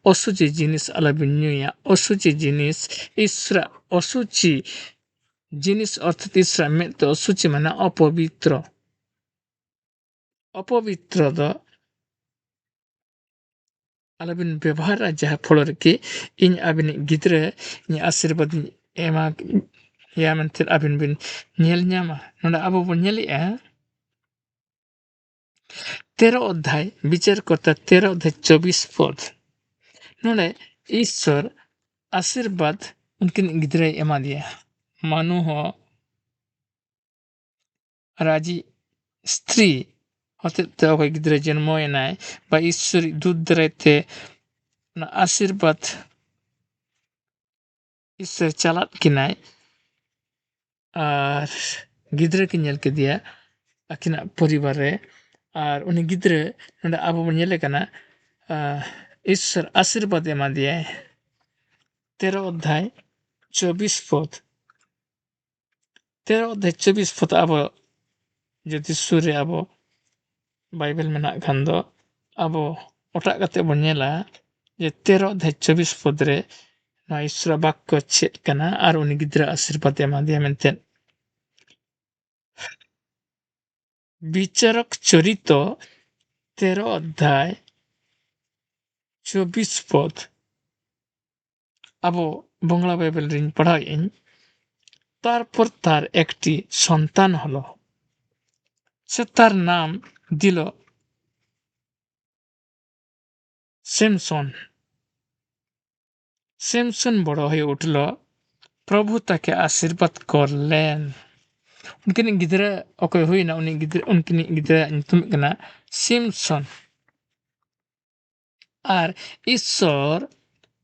ᱚᱥᱩᱪᱤ ᱡᱤᱱᱤᱥ ᱟᱞᱚᱵᱤᱱ ᱧᱩᱭᱟ, ᱚᱥᱩᱪᱤ ᱡᱤᱱᱤস ᱤᱥᱥᱚᱨᱟᱜ অসুচি জিনিস অর্থাৎ ঈশ্বরের মেতে অসুচি মানে অপবিত্র। অপবিত্র ᱫᱚ ᱟᱞᱚᱵᱤᱱ ᱵᱮᱵᱚᱦᱟᱨᱟ ᱡᱟᱦᱟᱸ ᱯᱷᱚᱲᱚ ᱨᱮᱠᱤ ᱤᱧ ᱟᱹᱵᱤᱱᱤᱡ ᱜᱤᱫᱽᱨᱟᱹ ᱤᱧ ᱟᱥᱤᱨᱵᱟᱫᱽ ᱤᱧ ᱮᱢᱟ ᱭᱟ ᱢᱮᱱᱛᱮ ᱟᱹᱵᱤᱱ ᱵᱤᱱ ᱧᱮᱞ ᱧᱟᱢᱟ। ᱱᱚᱰᱮ ᱟᱵᱚ ᱵᱚᱱ ᱧᱮᱞᱮᱜᱼᱟ 13 অধ্যায় বিচারকর্তা 13 অধ্যায় 24 পদ। ᱱᱚᱰᱮ ᱤᱥᱥᱚᱨ ᱟᱥᱤᱨᱵᱟᱫᱽ ᱩᱱᱠᱤᱱ ᱜᱤᱫᱽᱨᱟᱹᱭ ᱮᱢᱟ ᱫᱮᱭᱟ। ᱢᱟᱱᱩ ᱦᱚᱸ ᱨᱟᱡᱤ ᱥᱛᱨᱤ ᱦᱚᱛᱮᱡ ᱛᱮ ᱚᱠᱚᱭ ᱜᱤᱫᱽᱨᱟᱹ ᱡᱚᱱᱢᱚᱭᱮᱱᱟᱭ ᱵᱟ ᱤᱥᱥᱚᱨᱤᱡ ᱫᱩᱛ ᱫᱟᱨᱟᱭ ᱛᱮ ᱚᱱᱟ ᱟᱥᱤᱨᱵᱟᱫᱽ ᱤᱥᱥᱚᱨ ᱪᱟᱞᱟᱫ ᱠᱤᱱᱟᱭ ᱟᱨ ᱜᱤᱫᱽᱨᱟᱹ ᱠᱤᱱ ᱧᱮᱞ ᱠᱮᱫᱮᱭᱟ ᱟᱹᱠᱤᱱᱟᱜ ᱯᱚᱨᱤᱵᱟᱨ ᱨᱮ ᱟᱨ ᱩᱱᱤ ᱜᱤᱫᱽᱨᱟᱹ ᱱᱚᱰᱮ ᱟᱵᱚ ᱵᱚᱱ ᱧᱮᱞᱮ ᱠᱟᱱᱟ ᱤᱥᱥᱚᱨ ᱟᱥᱤᱨᱵᱟᱫᱽ ᱮᱢᱟ ᱫᱮᱭᱟᱭ। 13 অধ্যায় 24 পদ। 13 অধ্যায় 24 পদ ᱟᱵᱚ ᱡᱩᱫᱤ ᱥᱩᱨ ᱨᱮ ᱟᱵᱚ ᱵᱟᱭᱵᱮᱞ ᱢᱮᱱᱟᱜ ᱠᱷᱟᱱ ᱫᱚ ᱟᱵᱚ ᱚᱴᱟᱜ ᱠᱟᱛᱮ ᱵᱚᱱ ᱧᱮᱞᱟ ᱡᱮ 13 অধ্যায় 24 পদ ᱨᱮ ᱱᱚᱣᱟ ᱤᱥᱥᱚᱨᱟᱜ ᱵᱟক্য ᱪᱮᱫ ᱠᱟᱱᱟ ᱟᱨ ᱩᱱᱤ ᱜᱤᱫᱽᱨᱟᱹ ᱟᱥᱤᱨᱵᱟᱫᱽ ᱮᱢᱟ ᱫᱮᱭᱟ ᱢᱮᱱᱛᱮ। বিচারক চরিত 13 অধ্যায় 24 পদ আবো বাংলা বাইবেল রিং পড়াইনি। তারপর তার একটি সন্তান হলো, সে তার নাম দিল সিমসন। সিমসন বড় হয়ে উঠল, প্রভু তাকে আশীর্বাদ করলেন। उनकिन गिद्रा अकय हुईना उनी गिद्रा उनकिन गिद्रा ᱧᱩᱛᱩᱢ ᱠᱟᱱᱟ सिमसन। আর ঈশ্বর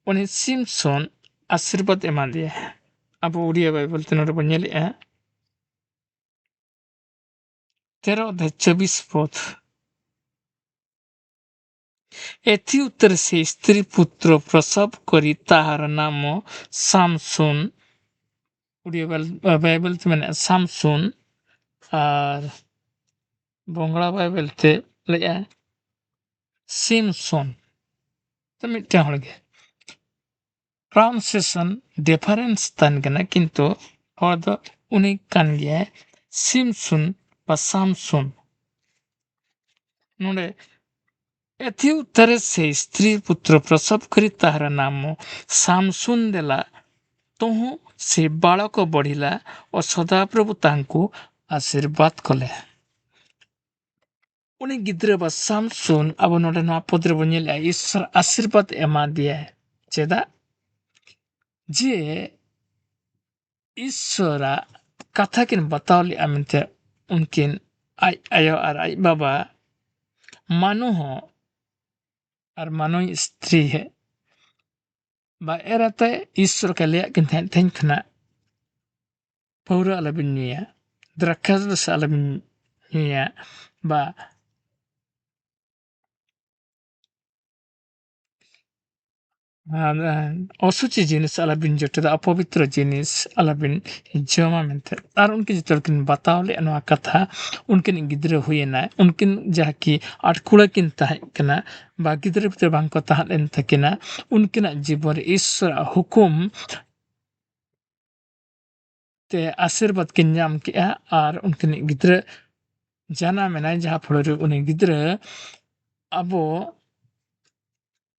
উনি সিমসন আশীর্বাদ এমা দিয়ে। আবু উড়িয়া বাইবেল তে নড়ে বন ñele'a 13 অধ্যায় 24 পদ। এথি উত্তরে সে স্ত্রী পুত্র প্রসব করি তাহার নাম সামসুন। উড়িয়া বাইবেল তে মানে সামসুন আর বাংলা বাইবেল তে লে'a সিমসন। তো মিটটা হড়গে pronunciation difference tan kena kintu hor do uni kan gya simsun ba samsun। नोडे एथि उत्तरे से स्त्री पुत्र प्रसव करी ताहार नाम सामसुन देला। तोहु से बालक बढ़िला और सदाप्रभु तांकु आशीर्वाद कले। उनी गिद्रे बा सामसुन अब नोडे नोआ पदरे बन ñele'a ईश्वर आशीर्वाद एमा दिया चेदा जे ईश्वरा कथा किन बताओ ले अमिते उनकिन आई आयो और आई बाबा मानो हो और मानो स्त्री है बा एराते ईश्वर का लिया किन थें खना पौरा अलबिनिया द्रक्कास अलबिनिया बा অসুচি জিনিস আলাবিন যেটা অপবিত্র জিনিস আলাবিন জমা মেনতে আর उनके जितलकिन बतावले नोआ कथा उनकिन गिद्रे हुएना उनकिन जाकी आटकुड़ा किन ताहेकना बा गिद्रे बितर बांको ताहलेन तकिना उनकिन जीवन ईश्वर हुकुम ते आशीर्वाद किन नाम किया और उनकिन गिद्रे जाना मेना जहाँ फलोरे उन गिद्रे अबो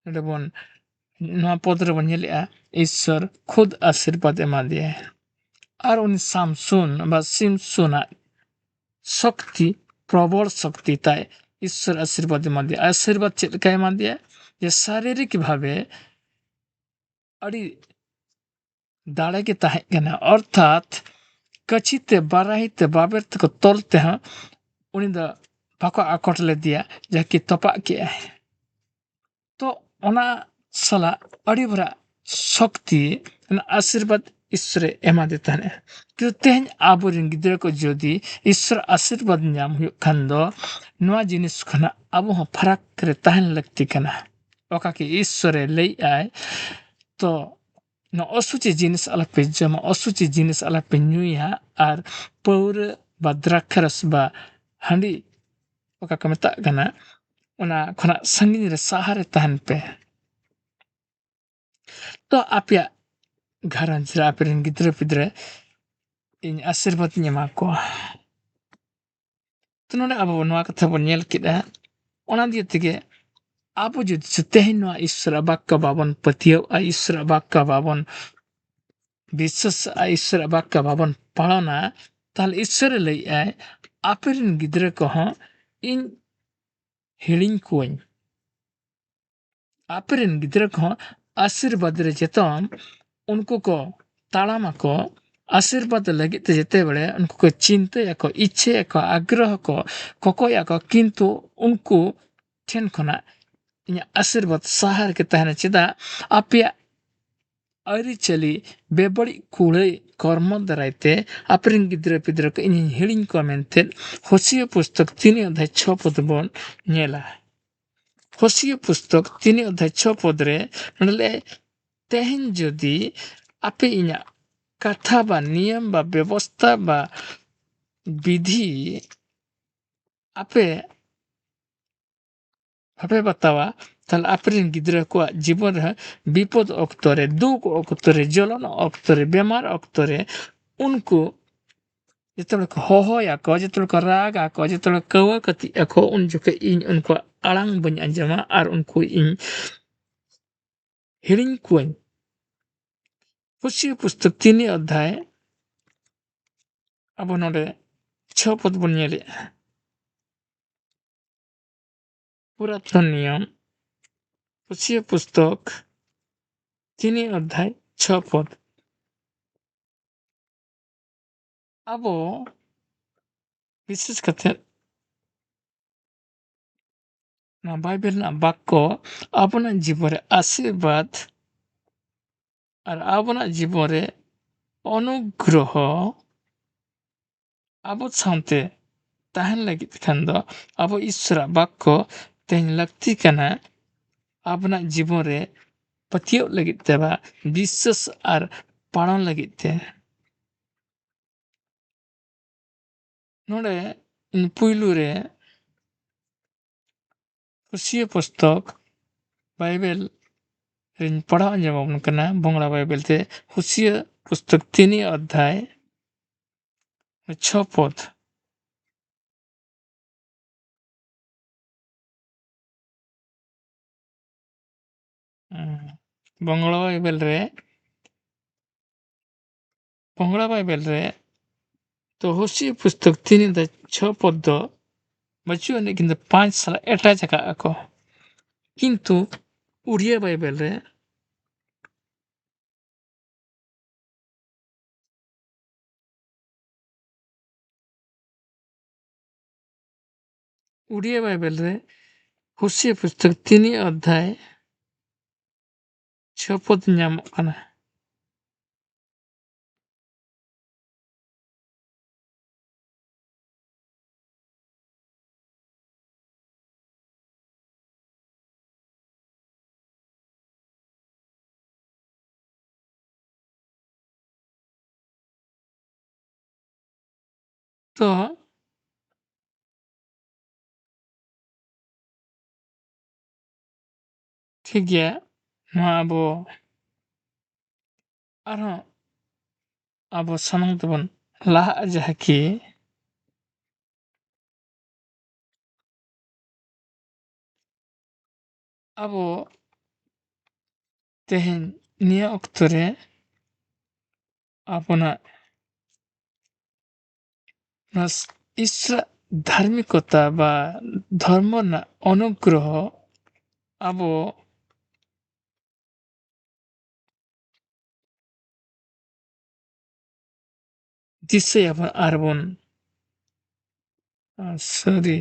नडबोन नोआ पदरे बन ñele'a ईश्वर खुद आशीर्वाद एमा दिया और उन सामसुन बा सिमसुना शक्ति प्रबल शक्ति ताई ईश्वर आशीर्वाद एमा दिया। आशीर्वाद चेद का एमा दिया जे शारीरिक भावे अड़ी दाड़े के ताहे कना अर्थात कचिते बाराहिते बाबेरते को तोलते हैं उनी द बाको आकोट ले दिया जाकि तोपा के तो ओना सला अड़ी भरा शक्ति आशीर्वाद ईश्वरे एमादे ताने किंतु तेहन आबोरेन गिद्रा को जोदी ईश्वर आशीर्वाद नाम हुयो खान दो नोआ जिनिस खना आबो हो फरक करे ताहन लगती कना ओका कि ईश्वरे लई आय तो no osuci jenis ala pejama osuci jenis ala penyuya ar paur ba drakharas ba handi oka ko meta kana ona khona sangini re sahare tahan pe to apya gharan jira apirin gidre pidre ᱤᱧ ᱟᱥᱤᱨᱵᱟᱫ ᱤᱧ ᱮᱢᱟ ᱠᱚᱣᱟ ᱛᱚ ᱱᱚᱰᱮ ᱟᱵᱚ ᱱᱚᱣᱟ ᱠᱟᱛᱷᱟ ᱵᱚᱱ ᱧᱮᱞ ᱠᱮᱫᱟ ᱚᱱᱟ ᱫᱤᱭᱮ ᱛᱮᱜᱮ ᱟᱵᱚ ᱡᱩᱫᱤ ᱛᱮᱦᱮᱧ ᱱᱚᱣᱟ ᱤᱥᱥᱚᱨᱟᱜ ᱵᱟᱠᱠᱚ ᱵᱟᱵᱚᱱ ᱯᱟᱹᱛᱭᱟᱹᱣᱼᱟ ᱤᱥᱥᱚᱨᱟᱜ ᱵᱟᱠᱠᱚ ᱵᱟᱵᱚᱱ ᱵᱤᱥᱥᱟᱹᱥᱼᱟ ᱤᱥᱥᱚᱨᱟᱜ ᱵᱟᱠᱠᱚ ᱵᱟᱵᱚᱱ ᱯᱟଳᱚᱱᱟ ᱛᱟᱦᱞᱮ ᱤᱥᱥᱚᱨᱮ ᱞᱟᱹᱭᱮᱜᱼᱟᱭ ᱟᱯᱮᱨᱮᱱ ᱜᱤᱫᱽᱨᱟᱹ ᱠᱚᱦᱚᱸ ᱤᱧ ᱦᱤᱲᱤᱧ ᱠᱚᱣᱟᱹᱧ ᱟᱯᱮᱨᱮᱱ ᱜᱤᱫᱽᱨᱟᱹ ᱠᱚᱦᱚᱸ ᱟᱥᱤᱨᱵᱟᱫ ᱨᱮ ᱡᱮᱛᱚᱱ उनको को ताड़ामाको आशीर्वाद लगित जेते बड़े उनको को चिंतायाको इच्छेयाको आग्रह को कोकोयाको किंतु उनको ठेन खना इन्या आशीर्वाद सहार के तहने चेदा आपिया अरि चली बेबड़ी कुड़े कर्म दराइते अपरिन गिद्रे पिद्रे को इन हिड़िंग को मेंते होसियो पुस्तक 3 अध्याय 6 पद बोन नेला होसियो पुस्तक 3 अध्याय 6 पद रे नले तेहन जदि आपे इन्या कथा बा नियम बा व्यवस्था बा विधि आपे आपे बतावा ताल अपरिन गिद्रे को जीवन रह विपद अक्तरे दुख अक्तरे जलन अक्तरे बेमार अक्तरे उनको जितने को हो या को जितने को राग को जितने कवा कति को उन जो के इन उनको आलांग बन अंजमा और उनको इन हिरिंग कुन होसियो पुस्तक 3 अध्याय अब नोडे 6 पद बन नेले पुरातन नियम होसियो पुस्तक 3 अध्याय 6 पद अब विशेष कथे ना बाइबल ना बाक्को अपना जीवन आशीर्वाद और अपना जीवन अनुग्रह अब सामते ताहन लगी खान दो अब ईश्वर बाक्को तेन लगती कना अपना जीवन रे पतियो लगी तेबा विश्वास और पालन लगी ते नोडे इन पुइलू रे होसियो पुस्तक बाइबल रिन पढ़ा अंजम कना बंगला बाइबल ते होसियो पुस्तक 3 अध्याय 6 पद बंगला बाइबल रे तो होसियो पुस्तक 3 अध्याय 6 पद दो बच्चों ने किंतु 5 साल एटा जगह को किंतु उड़िया बाइबल रे उड़िया बाइबल रे होसियो पुस्तक 3 अध्याय 6 पद नाम कना तो ठीक है ᱱᱚᱣᱟ ᱟᱨᱦᱚᱸ ᱟᱵᱚ ᱥᱟᱱᱟᱢ ᱛᱮᱵᱚᱱ ᱞᱟᱦᱟᱜᱼᱟ ᱡᱟᱦᱟᱸ ᱠᱤ ᱟᱵᱚ ᱛᱮᱦᱮᱧ ᱱᱤᱭᱟᱹ ᱚᱠᱛᱚ ᱨᱮ ᱟᱵᱚᱱᱟᱜ ईश्वर धार्मिकता बा धर्म रᱮᱱᱟᱜ अनुग्रह ᱟᱵᱚ दिसैयाबोन आरबोन सॉरी